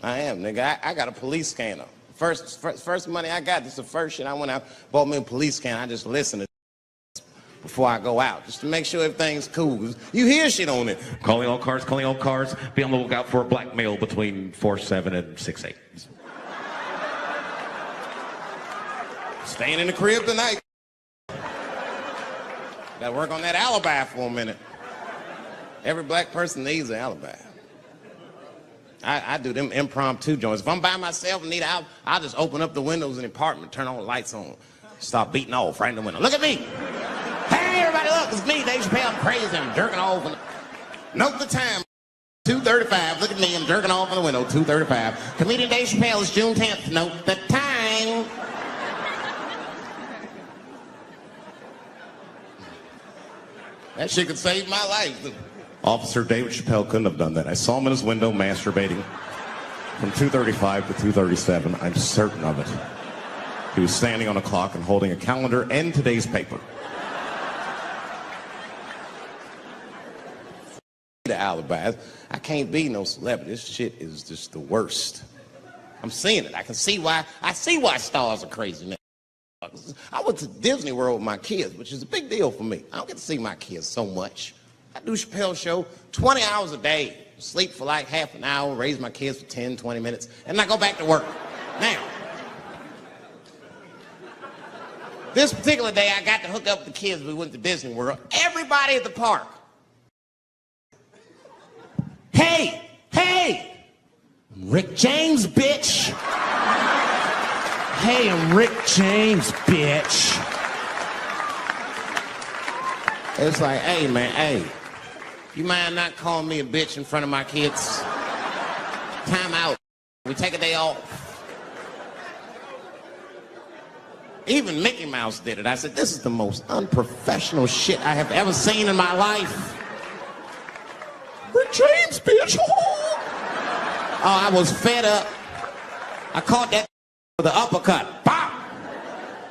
I am, nigga. I got a police scanner. First money I got, this is the first shit I went out, bought me a police scanner. I just listened to before I go out, just to make sure everything's cool. You hear shit on it. Calling all cars, be on the lookout for a black male between 4'7" and 6'8". Staying in the crib tonight. Gotta work on that alibi for a minute. Every black person needs an alibi. I do them impromptu joints. If I'm by myself and need out, I'll just open up the windows in the apartment, turn all the lights on, start beating off right in the window. Look at me. Hey, everybody, look, it's me, Dave Chappelle. I'm crazy, I'm jerking off. Note the time, 2:35. Look at me, I'm jerking off in the window, 2:35. Comedian Dave Chappelle is June 10th. Note the time. That shit could save my life. Officer David Chappelle couldn't have done that. I saw him in his window masturbating from 2:35 to 2:37. I'm certain of it. He was standing on a clock and holding a calendar and today's paper. The alibis. I can't be no celebrity. This shit is just the worst. I'm seeing it. I see why stars are crazy now. I went to Disney World with my kids, which is a big deal for me. I don't get to see my kids so much. I do Chappelle show 20 hours a day, sleep for like half an hour, raise my kids for 10, 20 minutes, and I go back to work. Now, this particular day, I got to hook up with the kids. We went to Disney World. Everybody at the park. Hey, Rick James, bitch. Hey, I'm Rick James, bitch. It's like, hey, man, hey. You mind not calling me a bitch in front of my kids? Time out. We take a day off. Even Mickey Mouse did it. I said, this is the most unprofessional shit I have ever seen in my life. Rick James, bitch. Oh, I was fed up. I caught that with the uppercut. Bop!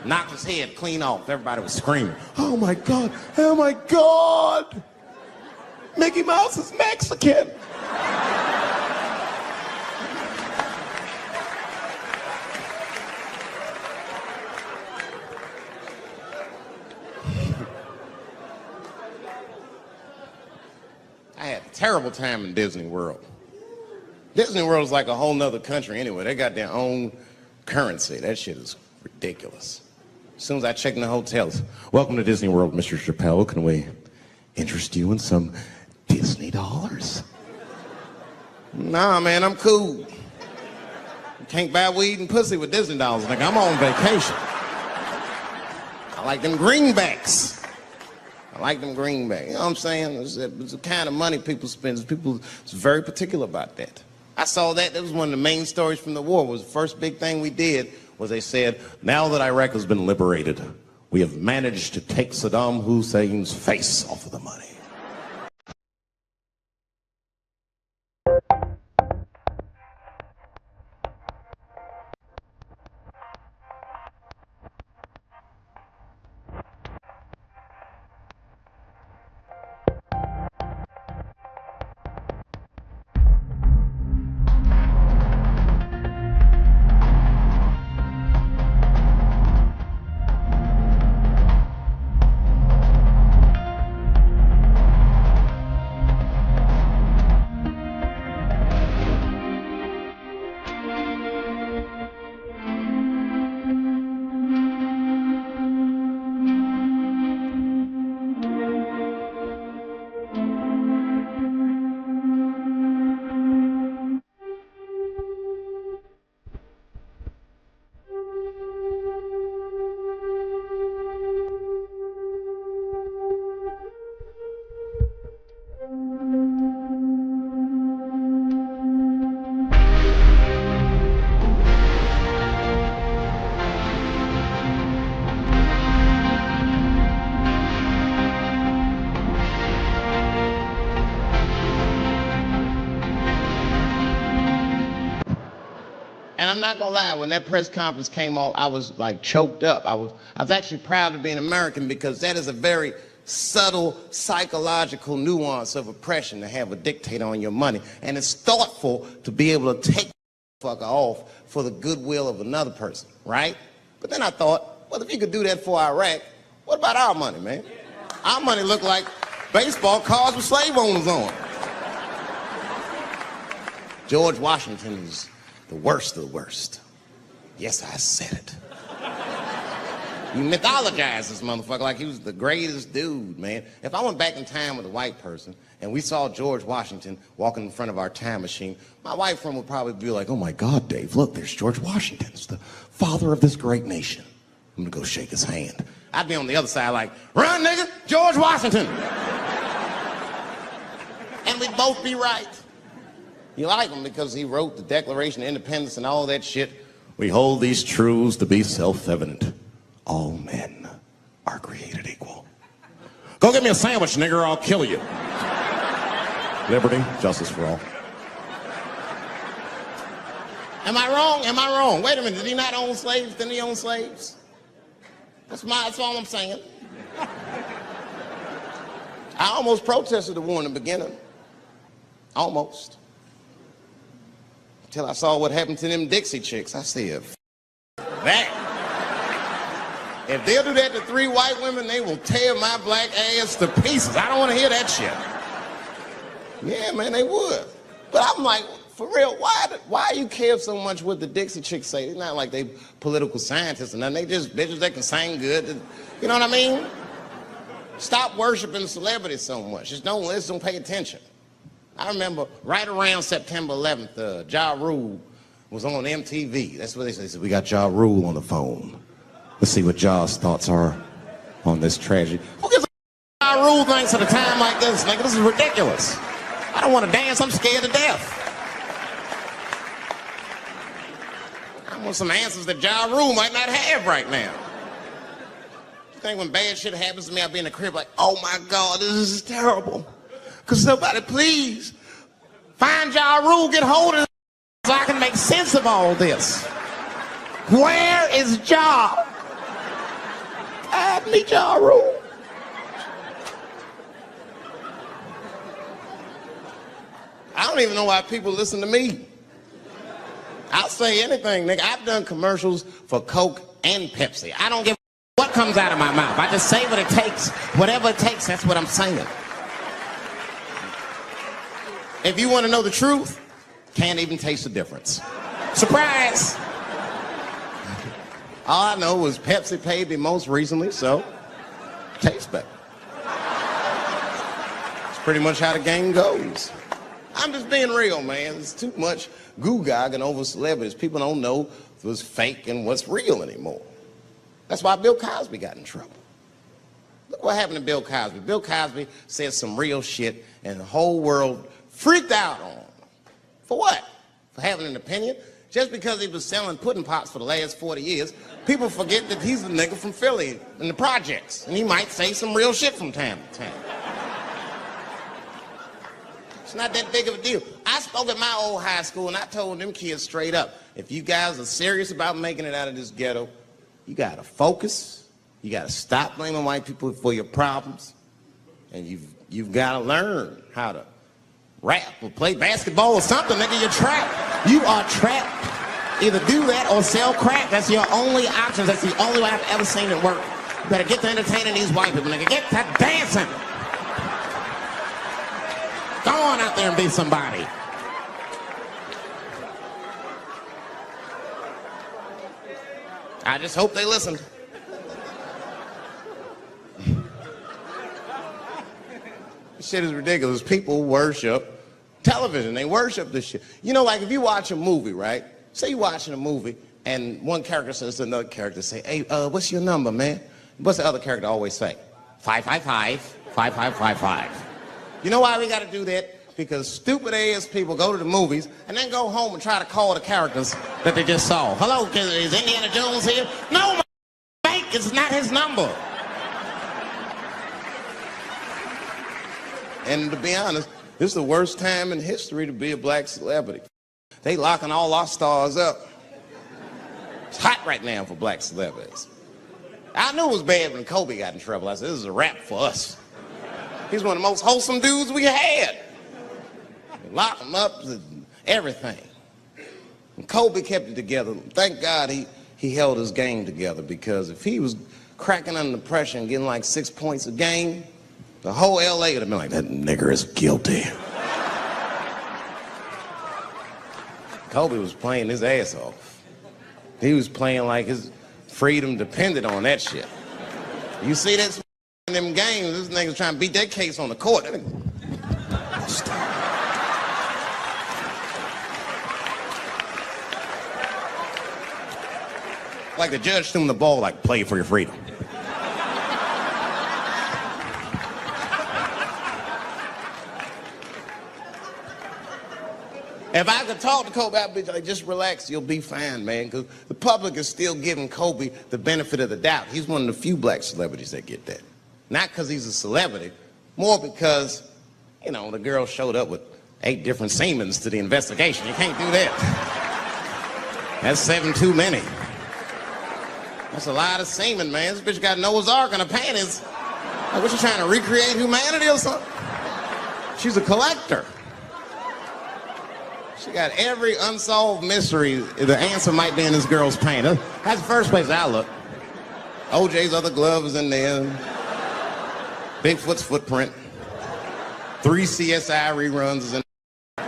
Knocked his head clean off. Everybody was screaming. Oh my God, oh my God. Mickey Mouse is Mexican. I had a terrible time in Disney World. Disney World is like a whole nother country anyway. They got their own currency. That shit is ridiculous. As soon as I check in the hotels, welcome to Disney World, Mr. Chappelle. Can we interest you in some Disney dollars? Nah, man, I'm cool. You can't buy weed and pussy with Disney dollars. Like, I'm on vacation. I like them greenbacks. You know what I'm saying? It's the kind of money people spend. People is very particular about that. I saw that. That was one of the main stories from the war. It was the first big thing we did was they said, now that Iraq has been liberated, we have managed to take Saddam Hussein's face off of the money. And I'm not gonna lie, when that press conference came off, I was like choked up. I was actually proud to be an American because that is a very subtle psychological nuance of oppression to have a dictator on your money. And it's thoughtful to be able to take the fucker off for the goodwill of another person, right? But then I thought, well, if you could do that for Iraq, what about our money, man? Our money looked like baseball cards with slave owners on it. George Washington is the worst of the worst. Yes, I said it. You mythologize this motherfucker like he was the greatest dude, man. If I went back in time with a white person and we saw George Washington walking in front of our time machine, my white friend would probably be like, oh my God, Dave, look, there's George Washington. It's the father of this great nation. I'm gonna go shake his hand. I'd be on the other side like, run, nigga, George Washington. And we'd both be right. You like him because he wrote the Declaration of Independence and all that shit. We hold these truths to be self-evident. All men are created equal. Go get me a sandwich, nigger, or I'll kill you. Liberty, justice for all. Am I wrong? Am I wrong? Wait a minute, did he not own slaves? Didn't he own slaves? That's all I'm saying. I almost protested the war in the beginning. Almost. Until I saw what happened to them Dixie chicks. I said, that. If they'll do that to 3 white women, they will tear my black ass to pieces. I don't want to hear that shit. Yeah, man, they would. But I'm like, for real, why you care so much what the Dixie chicks say? It's not like they political scientists or nothing. They just bitches that can sing good. You know what I mean? Stop worshiping celebrities so much. Just don't listen, don't pay attention. I remember right around September 11th, Ja Rule was on MTV. That's what they said. We got Ja Rule on the phone. Let's see what Ja's thoughts are on this tragedy. Who gives a Ja Rule thinks at a time like this? Nigga, this is ridiculous. I don't want to dance. I'm scared to death. I want some answers that Ja Rule might not have right now. You think when bad shit happens to me, I'll be in the crib like, oh my God, this is terrible. Could somebody please find Ja Rule, get hold of this so I can make sense of all this? Where is Ja? I need Ja Rule. I don't even know why people listen to me. I'll say anything, nigga. I've done commercials for Coke and Pepsi. I don't give a what comes out of my mouth. I just say what it takes. Whatever it takes, that's what I'm saying. If you want to know the truth, can't even taste the difference. Surprise! All I know was Pepsi paid me most recently, so tastes better. It's pretty much how the game goes. I'm just being real, man. There's too much goo-gagging over celebrities. People don't know what's fake and what's real anymore. That's why Bill Cosby got in trouble. Look what happened to Bill Cosby. Bill Cosby said some real shit, and the whole world freaked out on him. For what? For having an opinion? Just because he was selling pudding pops for the last 40 years, people forget that he's a nigga from Philly in the projects, and he might say some real shit from time to time. It's not that big of a deal. I spoke at my old high school, and I told them kids straight up, if you guys are serious about making it out of this ghetto, you gotta focus, you gotta stop blaming white people for your problems, and you've gotta learn how to rap or play basketball or something, nigga. You're trapped. You are trapped. Either do that or sell crack. That's your only options. That's the only way I've ever seen it work. You better get to entertaining these white people, nigga. Get to dancing. Go on out there and be somebody. I just hope they listened. This shit is ridiculous. People worship television. They worship this shit. You know, like if you watch a movie, right? Say you're watching a movie and one character says to another character, say, hey, what's your number, man? What's the other character always say? 555, 5555. You know why we got to do that? Because stupid ass people go to the movies and then go home and try to call the characters that they just saw. Hello, is Indiana Jones here? No, fake. It's not his number. And to be honest, this is the worst time in history to be a black celebrity. They locking all our stars up. It's hot right now for black celebrities. I knew it was bad when Kobe got in trouble. I said, this is a wrap for us. He's one of the most wholesome dudes we had. Lock him up and everything. And Kobe kept it together. Thank God he held his game together, because if he was cracking under pressure and getting like 6 points a game, the whole LA would have been like, that nigger is guilty. Kobe was playing his ass off. He was playing like his freedom depended on that shit. You see that in them games, this nigga's trying to beat that case on the court. Like the judge threw him the ball, like, play for your freedom. If I could talk to Kobe, I'd be like, just relax, you'll be fine, man. Because the public is still giving Kobe the benefit of the doubt. He's one of the few black celebrities that get that. Not because he's a celebrity, more because, you know, the girl showed up with 8 different semens to the investigation. You can't do that. That's 7 too many. That's a lot of semen, man. This bitch got Noah's Ark in her panties. Like, what, you trying to recreate humanity or something? She's a collector. She got every unsolved mystery. The answer might be in this girl's paint. That's the first place I look. OJ's other glove is in there. Bigfoot's footprint. 3 CSI reruns is in there.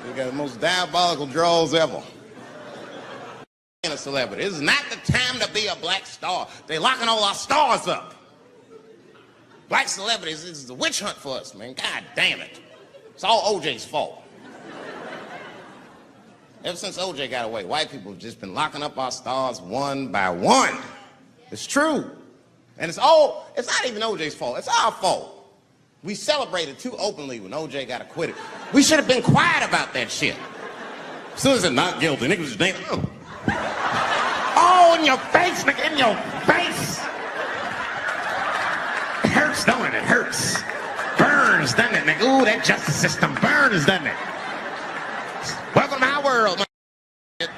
We got the most diabolical draws ever. A celebrity. This is not the time to be a black star. They're locking all our stars up. Black celebrities, this is a witch hunt for us, man. God damn it. It's all OJ's fault. Ever since OJ got away, white people have just been locking up our stars one by one. It's true. And it's not even OJ's fault. It's our fault. We celebrated too openly when OJ got acquitted. We should have been quiet about that shit. As soon as it's not guilty, niggas just damn. Oh, in your face, nigga, in your face. It hurts, don't it? It hurts. Burns, doesn't it, nigga? Ooh, that justice system burns, doesn't it? Welcome to our world, man.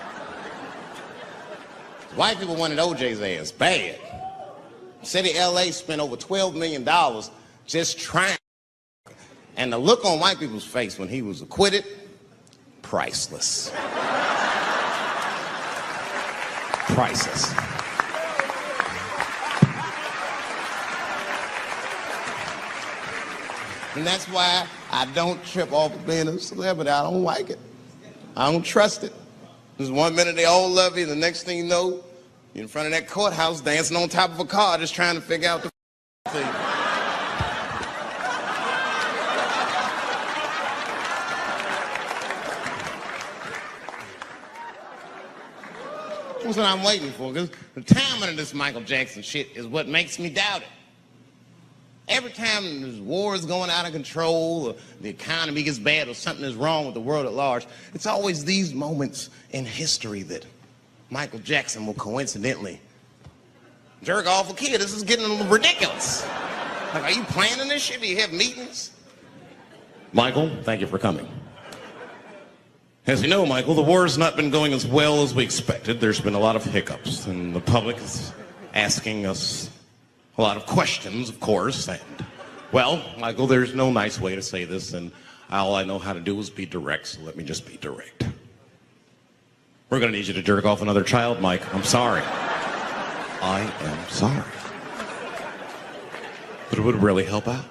White people wanted OJ's ass bad. City of LA spent over $12 million just trying. And the look on white people's face when he was acquitted, priceless. Priceless. And that's why I don't trip off of being a celebrity. I don't like it. I don't trust it. There's 1 minute they all love you, and the next thing you know, you're in front of that courthouse dancing on top of a car just trying to figure out the thing. That's what I'm waiting for, because the timing of this Michael Jackson shit is what makes me doubt it. Every time there's wars going out of control, or the economy gets bad, or something is wrong with the world at large, it's always these moments in history that Michael Jackson will coincidentally jerk off a kid. This is getting ridiculous. Like, are you planning this shit? Do you have meetings? Michael, thank you for coming. As you know, Michael, the war's not been going as well as we expected. There's been a lot of hiccups, and the public is asking us a lot of questions, of course, and, well, Michael, there's no nice way to say this, and all I know how to do is be direct, so let me just be direct. We're gonna need you to jerk off another child, Mike. I'm sorry. I am sorry. But it would really help out.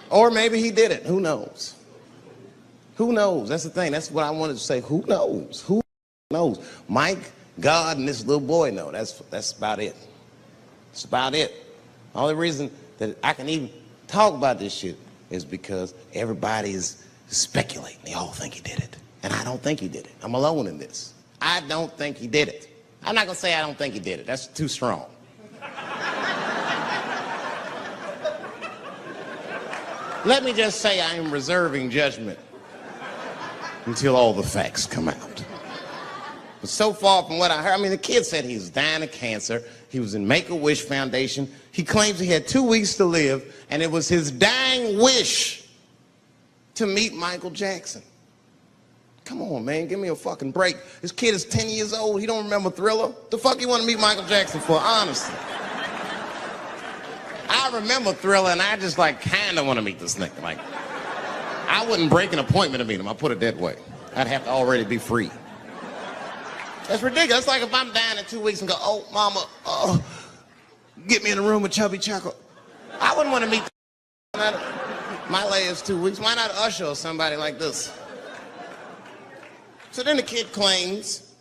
Or maybe he did it. Who knows? Who knows? That's the thing. That's what I wanted to say. Who knows? Who knows? Mike, God, and this little boy know. That's about it. That's about it. The only reason that I can even talk about this shit is because everybody is speculating. They all think he did it. And I don't think he did it. I'm alone in this. I don't think he did it. I'm not going to say I don't think he did it. That's too strong. Let me just say I am reserving judgment until all the facts come out. But so far from what I heard, I mean, the kid said he was dying of cancer. He was in Make-A-Wish Foundation. He claims he had 2 weeks to live, and it was his dying wish to meet Michael Jackson. Come on, man, give me a fucking break. This kid is 10 years old. He don't remember Thriller. The fuck you want to meet Michael Jackson for, honestly? I remember Thriller, and I just, like, kind of want to meet this nigga. Like, I wouldn't break an appointment to meet him. I'll put it that way. I'd have to already be free. That's ridiculous. It's like if I'm down in 2 weeks and go, oh, mama, get me in a room with Chubby Checker. I wouldn't want to meet my last 2 weeks. Why not Usher or somebody like this? So then the kid claims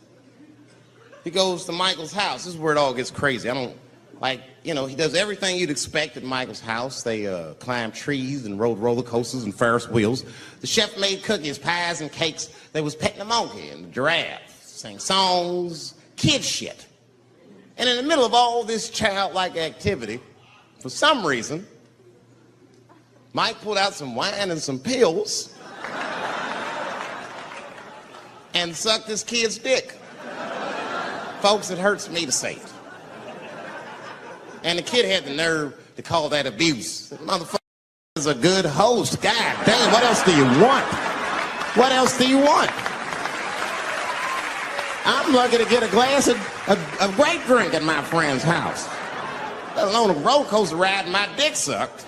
he goes to Michael's house. This is where it all gets crazy. I don't, like, you know, he does everything you'd expect at Michael's house. They climbed trees and rode roller coasters and Ferris wheels. The chef made cookies, pies, and cakes. They was petting the monkey and the giraffe, sang songs, kid shit. And in the middle of all this childlike activity, for some reason, Mike pulled out some wine and some pills and sucked this kid's dick. Folks, it hurts me to say it. And the kid had the nerve to call that abuse. The motherfucker is a good host. God damn, what else do you want? What else do you want? I'm lucky to get a glass of grape drink at my friend's house. Let alone a roller coaster ride and my dick sucked.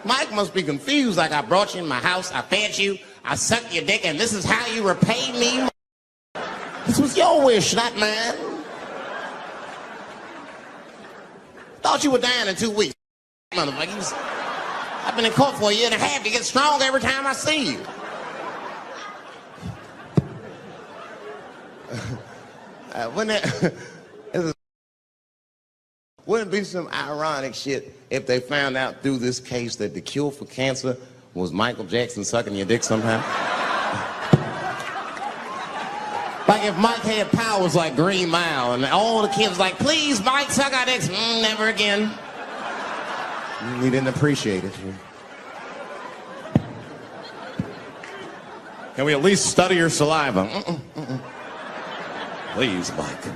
Mike must be confused, like I brought you in my house, I fed you, I sucked your dick, and this is how you repay me? This was your wish, not mine. Thought you were dying in 2 weeks, motherfuckers. I've been in court for 1.5 years. You get stronger every time I see you. Wouldn't it be some ironic shit if they found out through this case that the cure for cancer was Michael Jackson sucking your dick somehow? Like if Mike had powers like Green Mile and all the kids like, please, Mike, suck our dicks. Never again. You didn't appreciate it. Can we at least study your saliva? Please, Mike.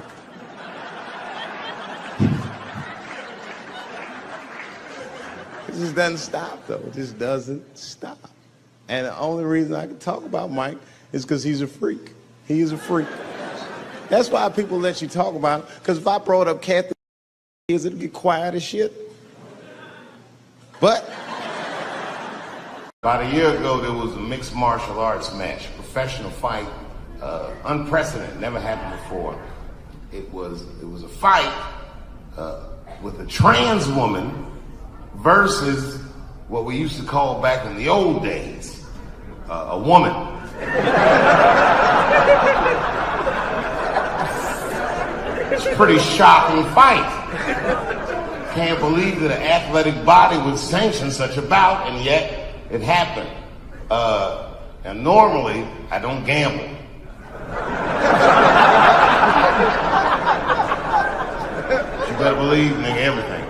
It just doesn't stop, though. It just doesn't stop. And the only reason I can talk about Mike is because he's a freak. He is a freak. That's why people let you talk about him. Because if I brought up Kathy, it'd get quiet as shit. But about a year ago, there was a mixed martial arts match, professional fight, unprecedented, never happened before. It was a fight with a trans woman versus what we used to call back in the old days, a woman. It's a pretty shocking fight. Can't believe that an athletic body would sanction such a bout, and yet it happened. And normally, I don't gamble. But you better believe, nigga, everything.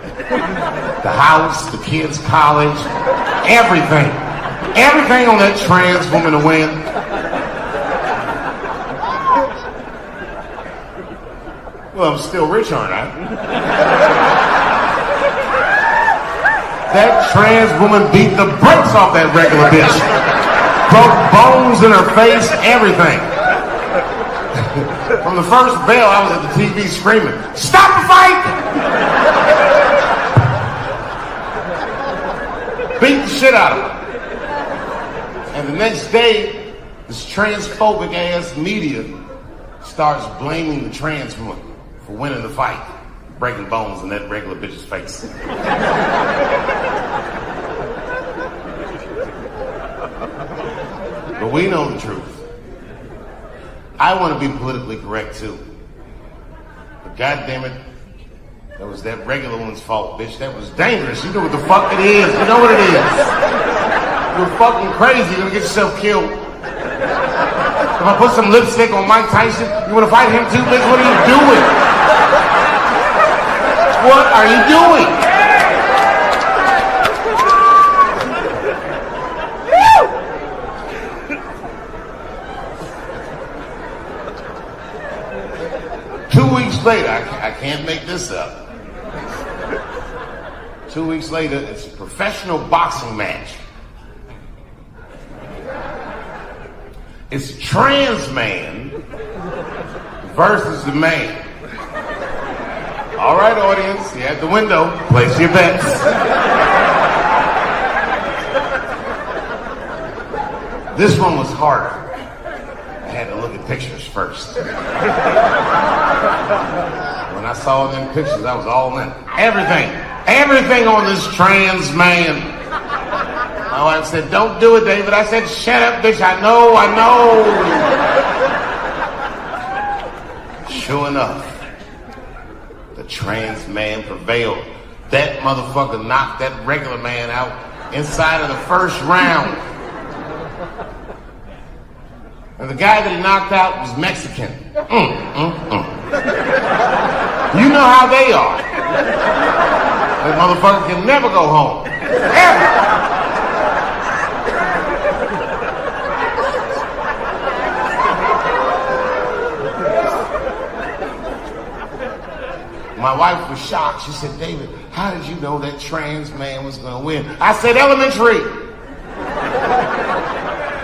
The house, the kids' college, everything. Everything on that trans woman to win. Well, I'm still rich, aren't I? That trans woman beat the brakes off that regular bitch. Broke bones in her face, everything. From the first bell, I was at the TV screaming, "Stop the fight!" Beat the shit out of her. And the next day, this transphobic ass media starts blaming the trans woman for winning the fight, breaking bones in that regular bitch's face. But we know the truth. I want to be politically correct too. But goddamn it, that was that regular one's fault, bitch. That was dangerous. You know what the fuck it is. You know what it is. You're fucking crazy. You're gonna get yourself killed. If I put some lipstick on Mike Tyson, you wanna fight him too, bitch? What are you doing? What are you doing? 2 weeks later, I can't make this up. 2 weeks later, it's a professional boxing match. It's trans man versus the man. All right, audience, you're at the window. Place your bets. This one was harder. I had to look at pictures first. When I saw them pictures, I was all in. Everything on this trans man. My wife said, "Don't do it, David." I said, "Shut up, bitch, I know. Sure enough, the trans man prevailed. That motherfucker knocked that regular man out inside of the first round. And the guy that he knocked out was Mexican. You know how they are. That motherfucker can never go home. Ever. My wife was shocked. She said, "David, how did you know that trans man was going to win?" I said, "Elementary."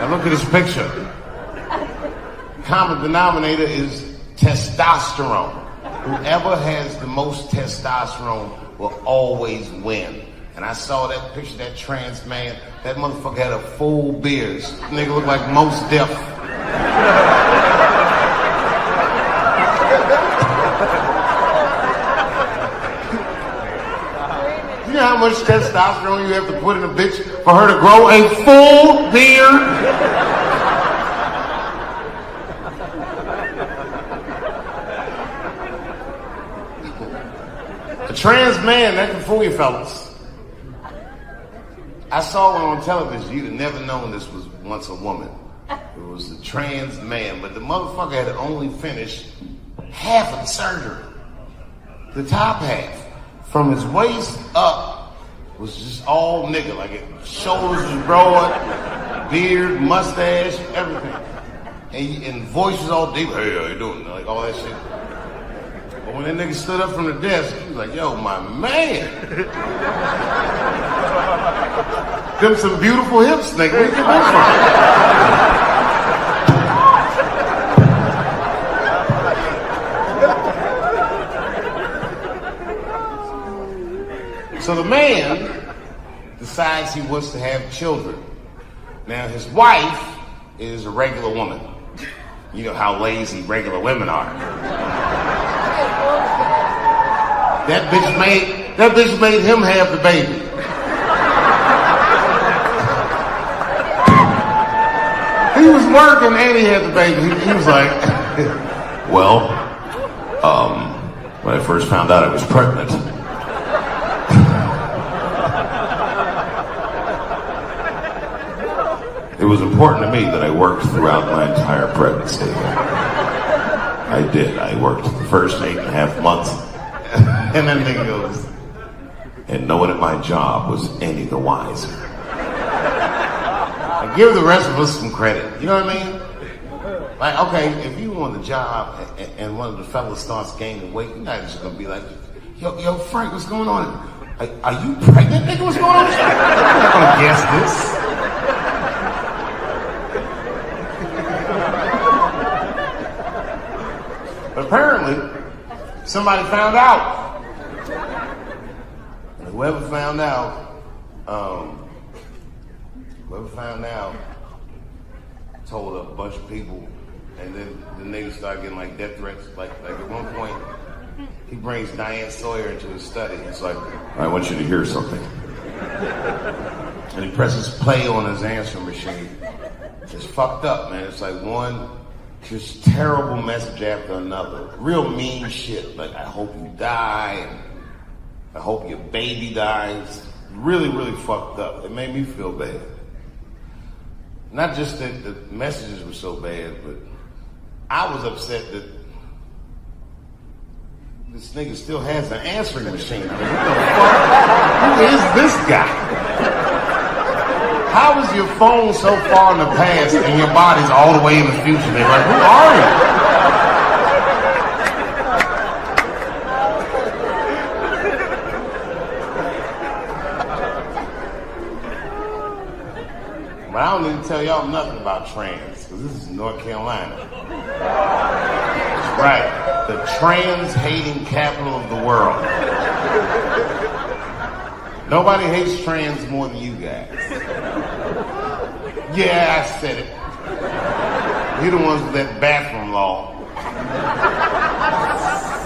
Now look at this picture. Common denominator is testosterone. Whoever has the most testosterone will always win. And I saw that picture, that trans man. That motherfucker had a full beard. This nigga looked like Mos Def. You know how much testosterone you have to put in a bitch for her to grow a full beard? A trans man, that can fool you fellas. I saw one on television. You'd have never known this was once a woman. It was a trans man, but the motherfucker had only finished half of the surgery. The top half. From his waist up was just all nigga. Like his shoulders was broad, beard, mustache, everything. And voice was all deep. "Hey, how you doing?" Like all that shit. But when that nigga stood up from the desk, he was like, "Yo, my man." Them some beautiful hips, nigga. Where you get that from? So the man decides he wants to have children. Now his wife is a regular woman. You know how lazy regular women are. That bitch made him have the baby. He was working and he had the baby. He was like, "Well, when I first found out I was pregnant, it was important to me that I worked throughout my entire pregnancy." I did. I worked the first 8.5 months. And then he goes, "And no one at my job was any the wiser." I give the rest of us some credit. You know what I mean? Like, okay, if you on the job and one of the fellas starts gaining weight, you're not just gonna be like, yo, Frank, what's going on? Are you pregnant, nigga? What's going on? I'm not gonna guess this. But apparently, somebody found out. And whoever found out told a bunch of people, and then the niggas started getting like death threats. Like at one point, he brings Diane Sawyer into his study. He's like, "I want you to hear something." And he presses play on his answering machine. It's fucked up, man. It's like one just terrible message after another. Real mean shit. Like, "I hope you die," and "I hope your baby dies." Really, really fucked up. It made me feel bad. Not just that the messages were so bad, but I was upset that this nigga still has an answering machine. I mean, what the fuck? Who is this guy? How is your phone so far in the past and your body's all the way in the future? They're like, who are you? But I don't need to tell y'all nothing about trans, because this is North Carolina. That's right, the trans-hating capital of the world. Nobody hates trans more than you guys. Yeah, I said it. You're the ones with that bathroom law.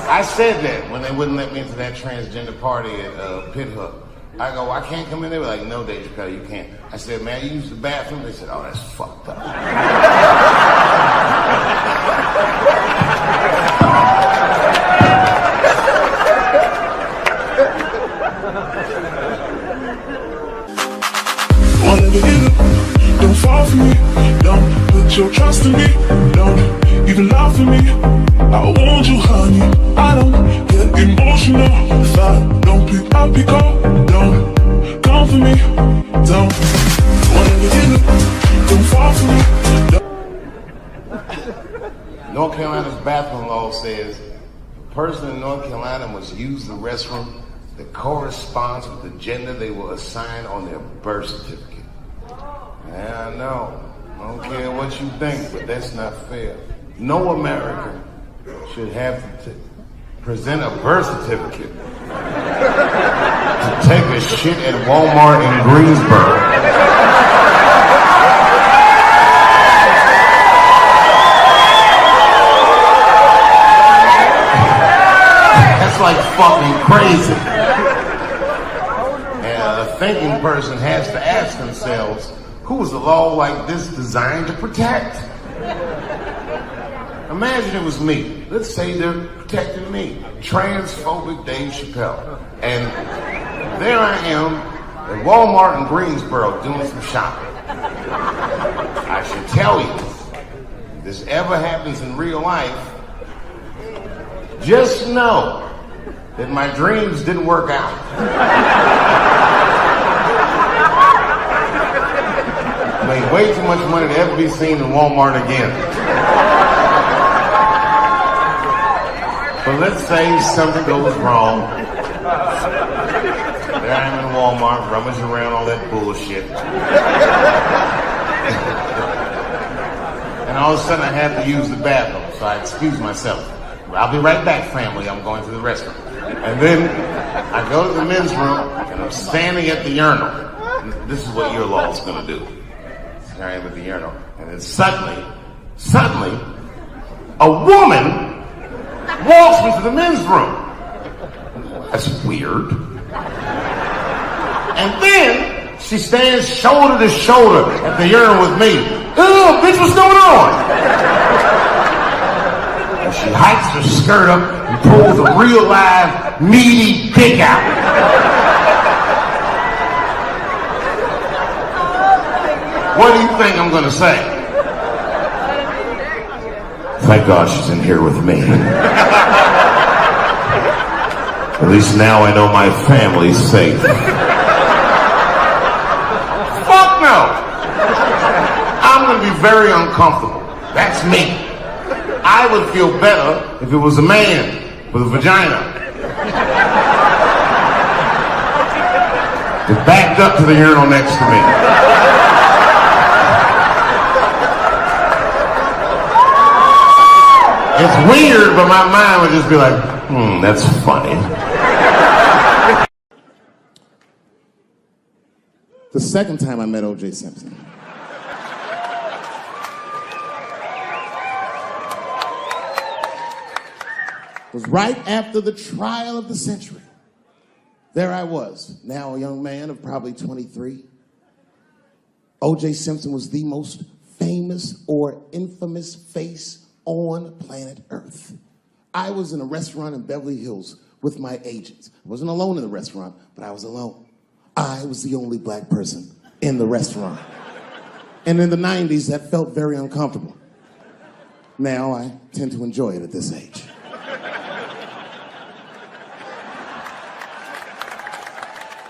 I said that when they wouldn't let me into that transgender party at Pit Hook. I go, I can't come in. They were like, no, Dave Chappelle, you can't. I said, man, you use the bathroom? They said, oh, that's fucked up. Wanna get up, don't fall for me. Don't put your trust in me. Don't even lie for me. I want you, honey. I don't get emotional. If I don't pick up, pick up. Don't come for me. Don't wanna get up, don't fall for me. North Carolina's bathroom law says a person in North Carolina must use the restroom that corresponds with the gender they will assign on their birth certificate. Yeah, I know. I don't care what you think, but that's not fair. No American should have to present a birth certificate to take a shit at Walmart in Greensboro. That's like fucking crazy. And a thinking person has to ask themselves, who is a law like this designed to protect? Imagine it was me. Let's say they're protecting me. Transphobic Dave Chappelle. And there I am at Walmart in Greensboro doing some shopping. I should tell you, if this ever happens in real life, just know that my dreams didn't work out. I made way too much money to ever be seen in Walmart again. But let's say something goes wrong. There I am in Walmart, rummaging around all that bullshit. And all of a sudden I have to use the bathroom, so I excuse myself. I'll be right back, family. I'm going to the restroom. And then I go to the men's room, and I'm standing at the urinal. And this is what your law is going to do. There I am at the urinal. And then suddenly, a woman walks me to the men's room. That's weird. And then she stands shoulder to shoulder at the urinal with me. Ooh, bitch, what's going on? And she hikes her skirt up and pulls a real live, meaty dick out. What do you think I'm going to say? Thank God she's in here with me. At least now I know my family's safe. Fuck no! I'm going to be very uncomfortable. That's me. I would feel better if it was a man with a vagina. It backed up to the urinal next to me. It's weird, but my mind would just be like, that's funny. The second time I met O.J. Simpson. Was right after the trial of the century. There I was, now a young man of probably 23. O.J. Simpson was the most famous or infamous face on planet Earth. I was in a restaurant in Beverly Hills with my agents. I wasn't alone in the restaurant, but I was alone. I was the only black person in the restaurant. And in the 90s, that felt very uncomfortable. Now I tend to enjoy it at this age.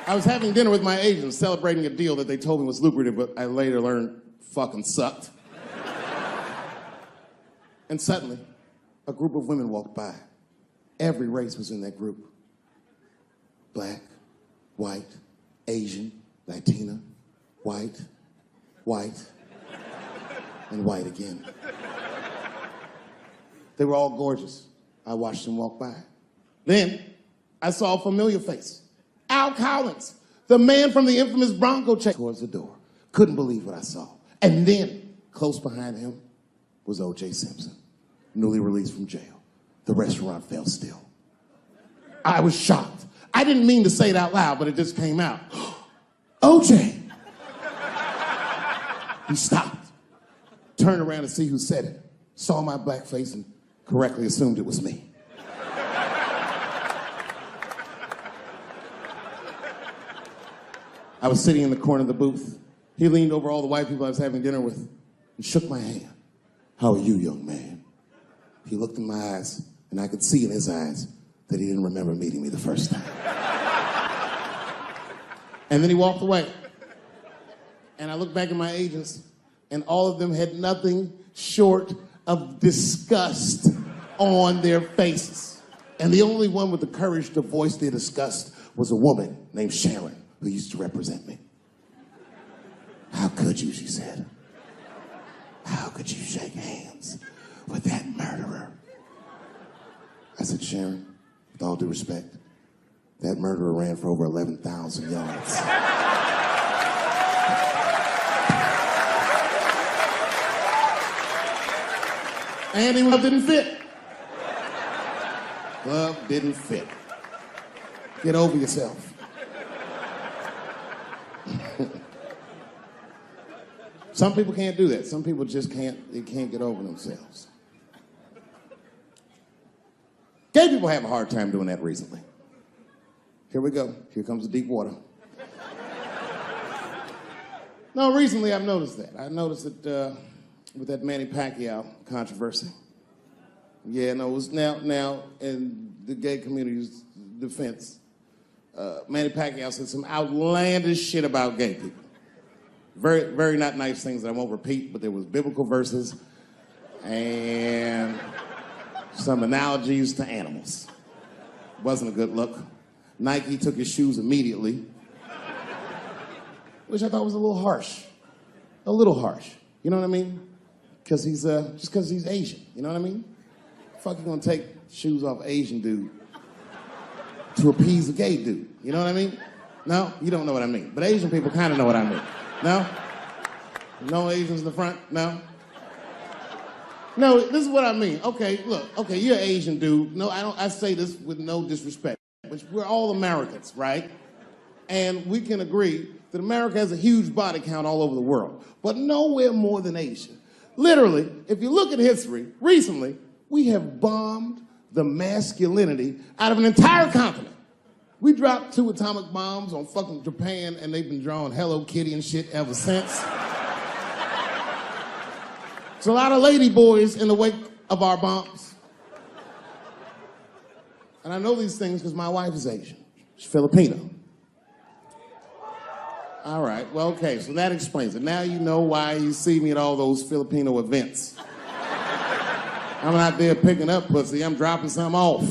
I was having dinner with my agents, celebrating a deal that they told me was lucrative, but I later learned fucking sucked. And suddenly, a group of women walked by. Every race was in that group. Black, white, Asian, Latina, white. white, and white again. They were all gorgeous. I watched them walk by. Then I saw a familiar face. Al Collins, the man from the infamous Bronco chase, towards the door. Couldn't believe what I saw. And then, close behind him, was O.J. Simpson, newly released from jail. The restaurant fell still. I was shocked. I didn't mean to say it out loud, but it just came out. O.J. He stopped, turned around to see who said it, saw my black face, and correctly assumed it was me. I was sitting in the corner of the booth. He leaned over all the white people I was having dinner with and shook my hand. How are you, young man? He looked in my eyes, and I could see in his eyes that he didn't remember meeting me the first time. And then he walked away. And I looked back at my agents, and all of them had nothing short of disgust on their faces. And the only one with the courage to voice their disgust was a woman named Sharon, who used to represent me. How could you, she said. How could you shake hands with that murderer? I said, Sharon, with all due respect, that murderer ran for over 11,000 yards. And he didn't fit. Glove didn't fit. Get over yourself. Some people can't do that. Some people just can't get over themselves. Gay people have a hard time doing that recently. Here we go. Here comes the deep water. No, recently I've noticed that. I noticed that with that Manny Pacquiao controversy. Yeah, no, it was now in the gay community's defense, Manny Pacquiao said some outlandish shit about gay people. Very, very not nice things that I won't repeat, but there was biblical verses and some analogies to animals. Wasn't a good look. Nike took his shoes immediately, which I thought was a little harsh. A little harsh. You know what I mean? Because he's just because he's Asian. You know what I mean? Fuck, you gonna take shoes off Asian dude to appease a gay dude? You know what I mean? No, you don't know what I mean. But Asian people kind of know what I mean. No? No Asians in the front? No? No, this is what I mean. Okay, look. Okay, you're an Asian dude. No, I say this with no disrespect. But we're all Americans, right? And we can agree that America has a huge body count all over the world, but nowhere more than Asia. Literally, if you look at history, recently, we have bombed the masculinity out of an entire continent. We dropped 2 atomic bombs on fucking Japan, and they've been drawing Hello Kitty and shit ever since. There's a lot of lady boys in the wake of our bombs. And I know these things because my wife is Asian. She's Filipino. All right, well, okay, so that explains it. Now you know why you see me at all those Filipino events. I'm not there picking up pussy, I'm dropping some off.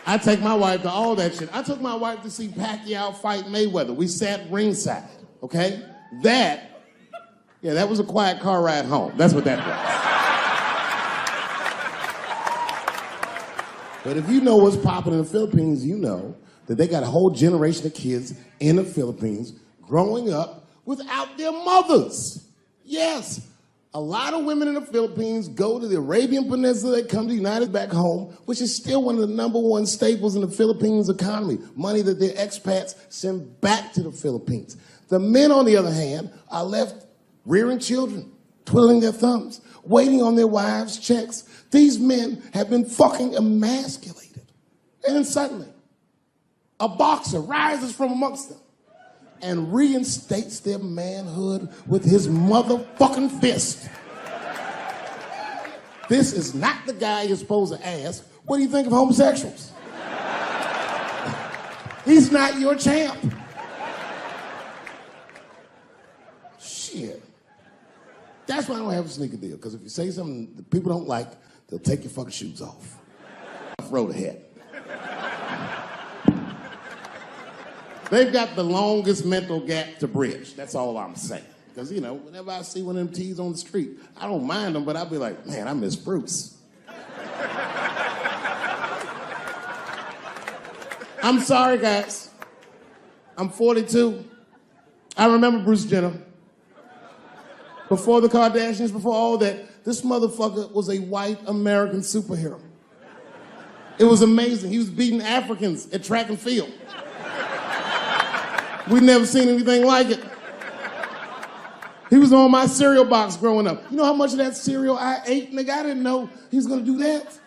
I take my wife to all that shit. I took my wife to see Pacquiao fight Mayweather. We sat ringside, okay? That was a quiet car ride home. That's what that was. But if you know what's popping in the Philippines, you know that they got a whole generation of kids in the Philippines growing up without their mothers. Yes. A lot of women in the Philippines go to the Arabian Peninsula, they come to the United back home, which is still one of the #1 staples in the Philippines economy, money that their expats send back to the Philippines. The men, on the other hand, are left rearing children, twiddling their thumbs, waiting on their wives' checks. These men have been fucking emasculated. And then suddenly, a boxer rises from amongst them and reinstates their manhood with his motherfucking fist. This is not the guy you're supposed to ask, what do you think of homosexuals? He's not your champ. Shit. That's why I don't have a sneaker deal, because if you say something that people don't like, they'll take your fucking shoes off. Throw the hat. They've got the longest mental gap to bridge. That's all I'm saying. Because, you know, whenever I see one of them T's on the street, I don't mind them, but I'll be like, man, I miss Bruce. I'm sorry, guys. I'm 42. I remember Bruce Jenner. Before the Kardashians, before all that, this motherfucker was a white American superhero. It was amazing. He was beating Africans at track and field. We'd never seen anything like it. He was on my cereal box growing up. You know how much of that cereal I ate, nigga? I didn't know he was gonna do that.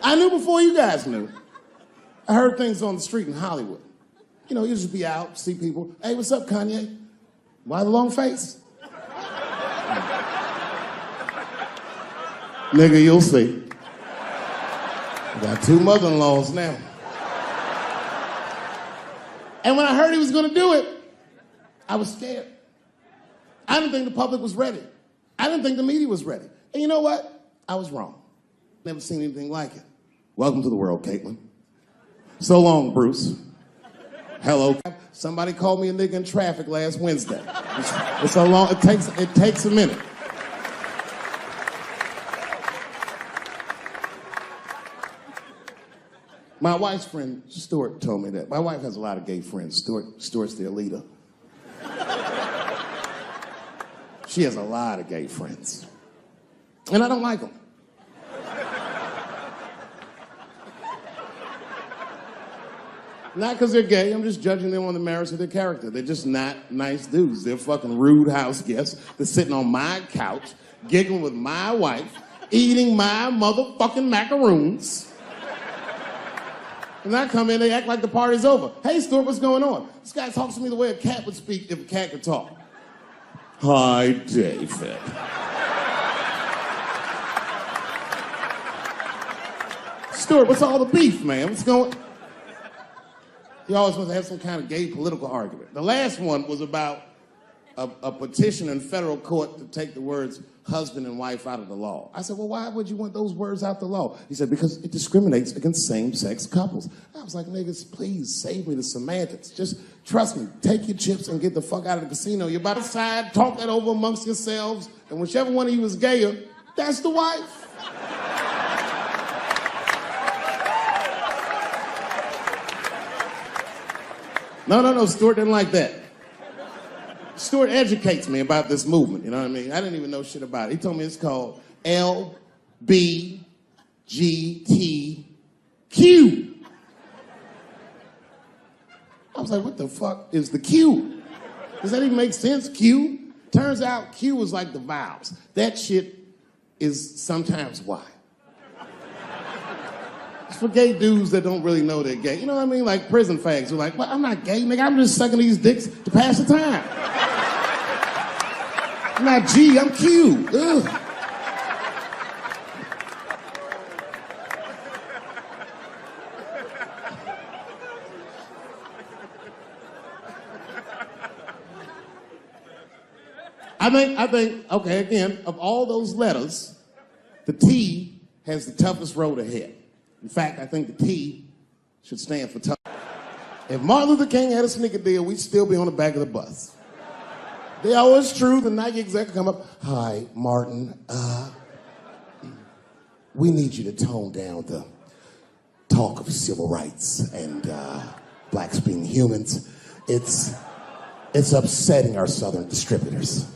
I knew before you guys knew. I heard things on the street in Hollywood. You know, you just be out, see people. Hey, what's up, Kanye? Why the long face? Nigga, you'll see. I got 2 mother-in-laws now. And when I heard he was gonna do it, I was scared. I didn't think the public was ready. I didn't think the media was ready. And you know what? I was wrong. Never seen anything like it. Welcome to the world, Caitlin. So long, Bruce. Hello. Somebody called me a nigga in traffic last Wednesday. It's so long, it takes a minute. My wife's friend, Stuart, told me that. My wife has a lot of gay friends. Stuart's their leader. She has a lot of gay friends. And I don't like them. Not because they're gay, I'm just judging them on the merits of their character. They're just not nice dudes. They're fucking rude house guests. They're sitting on my couch, giggling with my wife, eating my motherfucking macaroons. And I come in, they act like the party's over. Hey, Stuart, what's going on? This guy talks to me the way a cat would speak if a cat could talk. Hi, David. Stuart, what's all the beef, man? What's going... He always wants to have some kind of gay political argument. The last one was about a petition in federal court to take the words husband and wife out of the law. I said, well, why would you want those words out the law? He said, because it discriminates against same-sex couples. I was like, niggas, please save me the semantics. Just trust me, take your chips and get the fuck out of the casino. You're about to side, talk that over amongst yourselves, and whichever one of you is gayer, that's the wife. No, Stuart didn't like that. Stuart educates me about this movement, you know what I mean? I didn't even know shit about it. He told me it's called LBGTQ. I was like, what the fuck is the Q? Does that even make sense, Q? Turns out Q was like the vowels. That shit is sometimes Y. It's for gay dudes that don't really know they're gay. You know what I mean? Like prison fags who are like, well, I'm not gay, nigga. I'm just sucking these dicks to pass the time. I'm not G, I'm Q. Ugh. I think, okay, again, of all those letters, the T has the toughest road ahead. In fact, I think the T should stand for tough. If Martin Luther King had a sneaker deal, we'd still be on the back of the bus. They always true, the Nike exec come up, hi, Martin, we need you to tone down the talk of civil rights and blacks being humans. It's upsetting our southern distributors.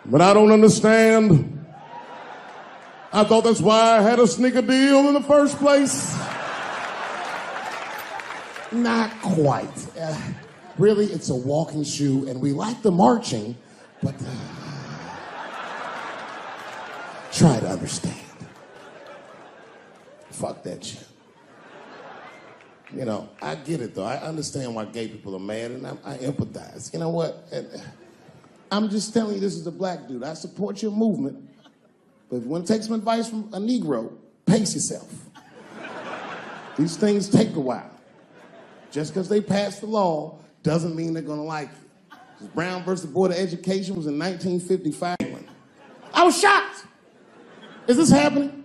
But I don't understand. I thought that's why I had a sneaker deal in the first place. Not quite. Really, it's a walking shoe, and we like the marching, but try to understand. Fuck that shit. You know, I get it, though. I understand why gay people are mad, and I empathize. You know what? I'm just telling you, this is a black dude. I support your movement. But if you want to take some advice from a Negro, pace yourself. These things take a while. Just because they passed the law doesn't mean they're going to like it. Brown versus the Board of Education was in 1955. I was shocked. Is this happening?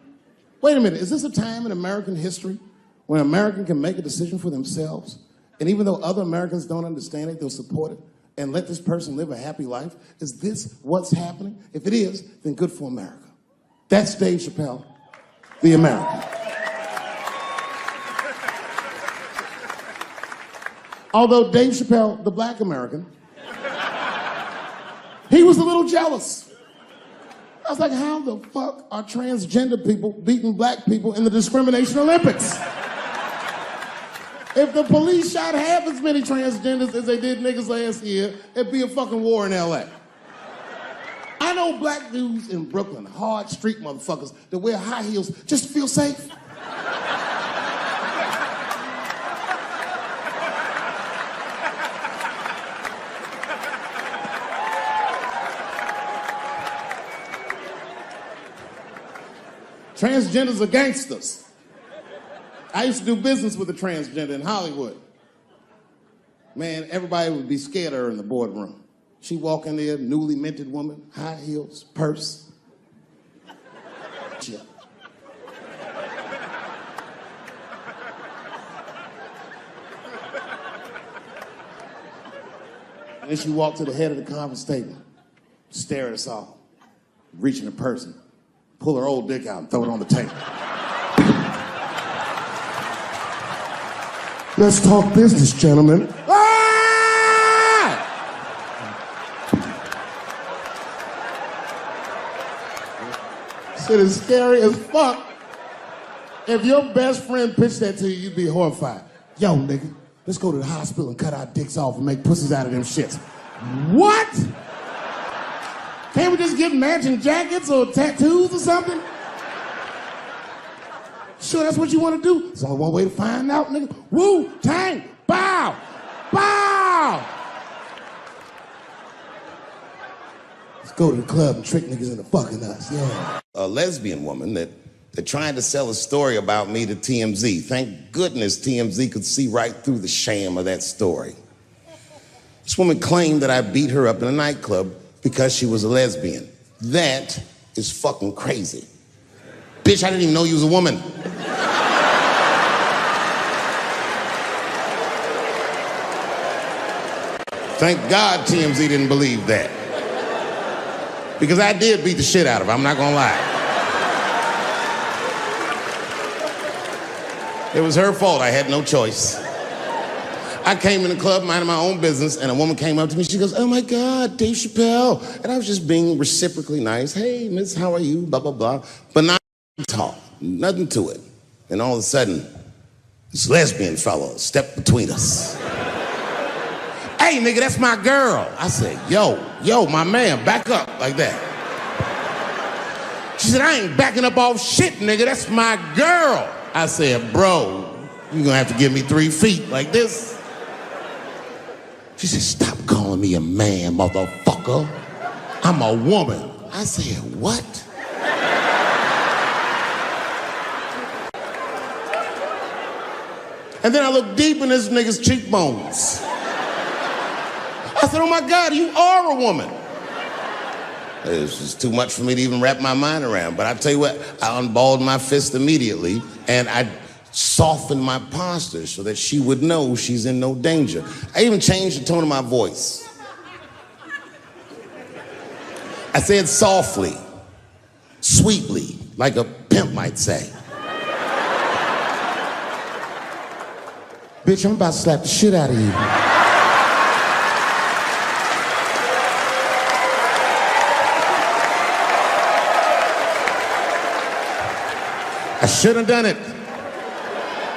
Wait a minute, is this a time in American history when an American can make a decision for themselves? And even though other Americans don't understand it, they'll support it and let this person live a happy life? Is this what's happening? If it is, then good for America. That's Dave Chappelle, the American. Although Dave Chappelle, the black American, he was a little jealous. I was like, how the fuck are transgender people beating black people in the discrimination Olympics? If the police shot half as many transgenders as they did niggas last year, it'd be a fucking war in LA. I know black dudes in Brooklyn, hard street motherfuckers that wear high heels just to feel safe. Transgenders are gangsters. I used to do business with a transgender in Hollywood. Man, everybody would be scared of her in the boardroom. She'd walk in there, newly minted woman, high heels, purse. Chip. And then she walked to the head of the conference table, stare at us all, reach in her purse, and pull her old dick out and throw it on the table. Let's talk business, gentlemen. Ah! Shit is scary as fuck. If your best friend pitched that to you, you'd be horrified. Yo, nigga, let's go to the hospital and cut our dicks off and make pussies out of them shits. What? Can't we just get matching jackets or tattoos or something? Sure, that's what you want to do? There's only one way to find out, nigga. Wu-Tang, bow, bow. Let's go to the club and trick niggas into fucking us, yeah. A lesbian woman that tried to sell a story about me to TMZ. Thank goodness TMZ could see right through the sham of that story. This woman claimed that I beat her up in a nightclub because she was a lesbian. That is fucking crazy. Bitch, I didn't even know you was a woman. Thank God TMZ didn't believe that. Because I did beat the shit out of her, I'm not gonna lie. It was her fault, I had no choice. I came in the club minding my own business, and a woman came up to me. She goes, "Oh my God, Dave Chappelle." And I was just being reciprocally nice. "Hey, miss, how are you?" Blah, blah, blah. But not talk, nothing to it. And all of a sudden, this lesbian fellow stepped between us. "Hey, nigga, that's my girl." I said, yo, my man, back up like that. She said, "I ain't backing up off shit, nigga, that's my girl." I said, "Bro, you're gonna have to give me 3 feet like this." She said, "Stop calling me a man, motherfucker. I'm a woman." I said, "What?" And then I looked deep in this nigga's cheekbones. I said, "Oh my God, you are a woman." It was just too much for me to even wrap my mind around. But I tell you what, I unballed my fist immediately, and I softened my posture so that she would know she's in no danger. I even changed the tone of my voice. I said softly, sweetly, like a pimp might say. "Bitch, I'm about to slap the shit out of you." I should have done it.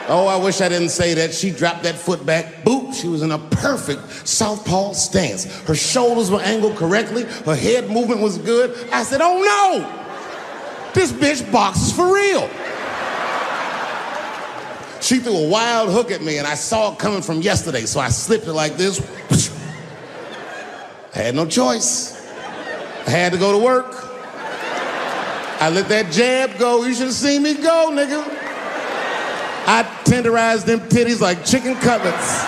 Oh, I wish I didn't say that. She dropped that foot back. Boop. She was in a perfect southpaw stance. Her shoulders were angled correctly. Her head movement was good. I said, "Oh no! This bitch boxes for real." She threw a wild hook at me, and I saw it coming from yesterday, so I slipped it like this. I had no choice. I had to go to work. I let that jab go. You should have seen me go, nigga. I tenderized them titties like chicken cutlets.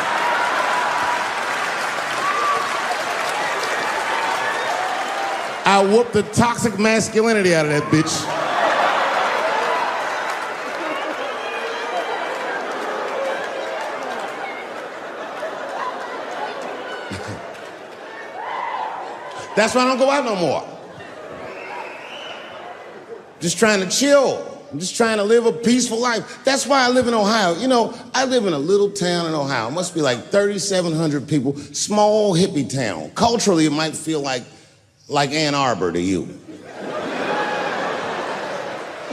I whooped the toxic masculinity out of that bitch. That's why I don't go out no more. Just trying to chill. I'm just trying to live a peaceful life. That's why I live in Ohio. You know, I live in a little town in Ohio. It must be like 3,700 people, small hippie town. Culturally, it might feel like Ann Arbor to you. You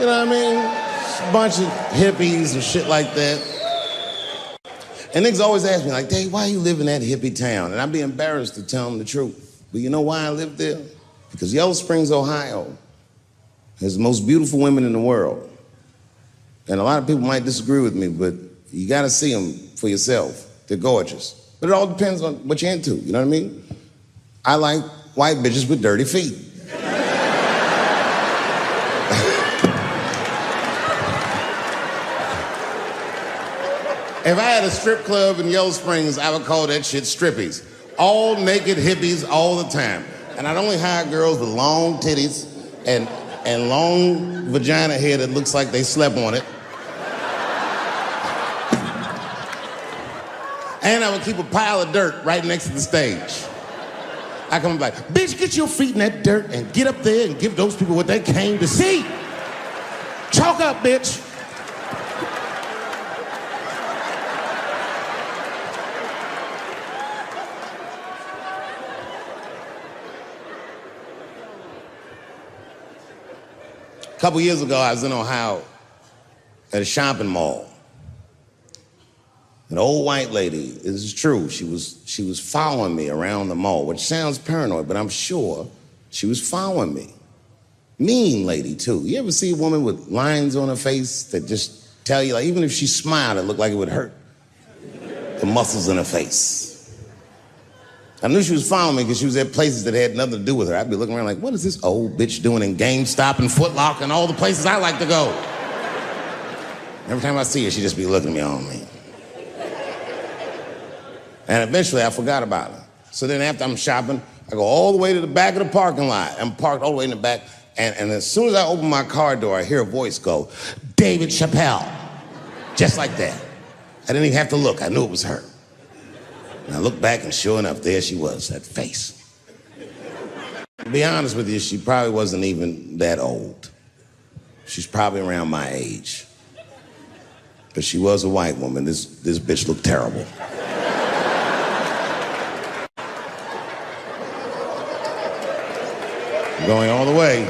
know what I mean? Just a bunch of hippies and shit like that. And niggas always ask me, like, Dave, why you live in that hippie town? And I'd be embarrassed to tell them the truth. But you know why I live there? Because Yellow Springs, Ohio has the most beautiful women in the world. And a lot of people might disagree with me, but you gotta see them for yourself. They're gorgeous. But it all depends on what you're into, you know what I mean? I like white bitches with dirty feet. If I had a strip club in Yellow Springs, I would call that shit strippies. All naked hippies all the time. And I'd only hire girls with long titties and long vagina hair that looks like they slept on it. And I would keep a pile of dirt right next to the stage. I come back, bitch, get your feet in that dirt and get up there and give those people what they came to see. Chalk up, bitch. A couple years ago, I was in Ohio at a shopping mall. An old white lady, this is true, she was following me around the mall, which sounds paranoid, but I'm sure she was following me. Mean lady, too. You ever see a woman with lines on her face that just tell you, like, even if she smiled, it looked like it would hurt the muscles in her face? I knew she was following me because she was at places that had nothing to do with her. I'd be looking around like, what is this old bitch doing in GameStop and Foot Locker and all the places I like to go? Every time I see her, she'd just be looking at me on me. And eventually I forgot about her. So then after I'm shopping, I go all the way to the back of the parking lot. I'm parked all the way in the back. And as soon as I open my car door, I hear a voice go, David Chappelle. Just like that. I didn't even have to look. I knew it was her. And I looked back and sure enough, there she was, that face. To be honest with you, she probably wasn't even that old. She's probably around my age. But she was a white woman. This bitch looked terrible. Going all the way.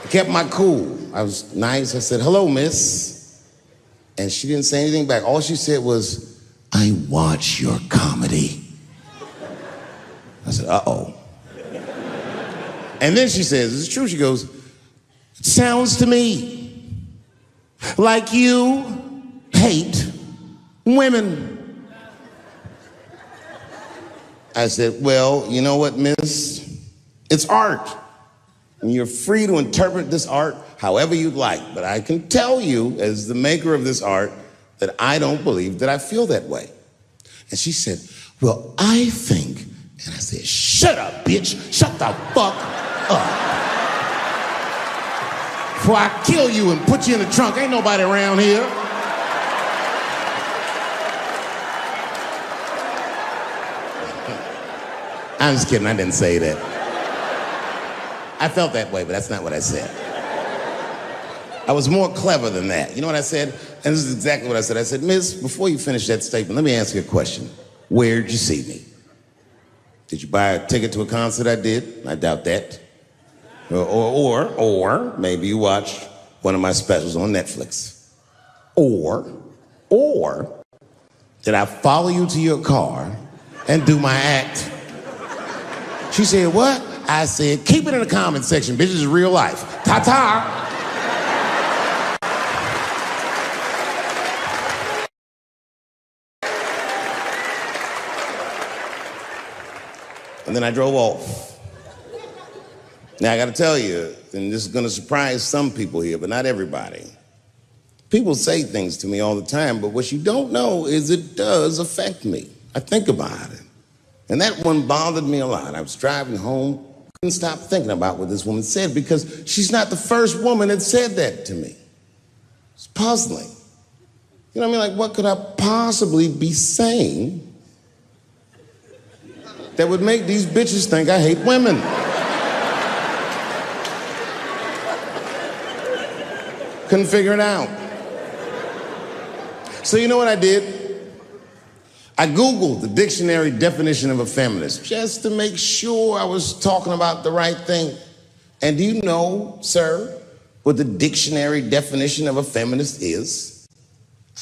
I kept my cool. I was nice. I said, hello, miss. And she didn't say anything back. All she said was, I watch your comedy. I said, uh-oh. And then she says, this is true. She goes, it sounds to me like you hate women. I said, well, you know what, miss? It's art. And you're free to interpret this art however you'd like. But I can tell you, as the maker of this art, that I don't believe that I feel that way. And she said, well, I think, and I said, shut up, bitch. Shut the fuck up. Before I kill you and put you in the trunk, ain't nobody around here. I'm just kidding, I didn't say that. I felt that way, but that's not what I said. I was more clever than that. You know what I said? And this is exactly what I said. I said, miss, before you finish that statement, let me ask you a question. Where'd you see me? Did you buy a ticket to a concert I did? I doubt that. Or maybe you watched one of my specials on Netflix. Or did I follow you to your car and do my act? She said, what? I said, keep it in the comment section, bitch, this is real life. Ta-ta. And then I drove off. Now, I gotta tell you, and this is gonna surprise some people here, but not everybody. People say things to me all the time, but what you don't know is it does affect me. I think about it. And that one bothered me a lot. I was driving home, couldn't stop thinking about what this woman said because she's not the first woman that said that to me. It's puzzling. You know what I mean? Like, what could I possibly be saying that would make these bitches think I hate women. Couldn't figure it out. So you know what I did? I Googled the dictionary definition of a feminist just to make sure I was talking about the right thing. And do you know, sir, what the dictionary definition of a feminist is?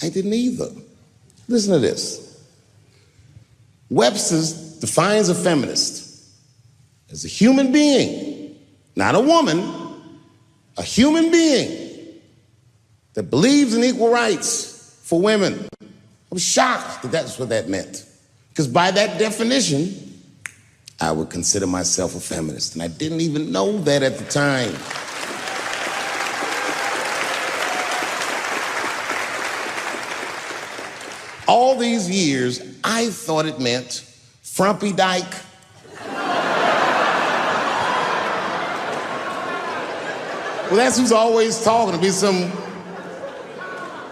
I didn't either. Listen to this. Webster's defines a feminist as a human being, not a woman, a human being that believes in equal rights for women. I was shocked that that's what that meant. Because by that definition, I would consider myself a feminist. And I didn't even know that at the time. All these years, I thought it meant frumpy dyke. Well, that's who's always talking, to be some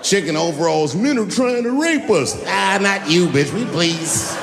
chick in overalls. Men are trying to rape us. Ah, not you, bitch, we please.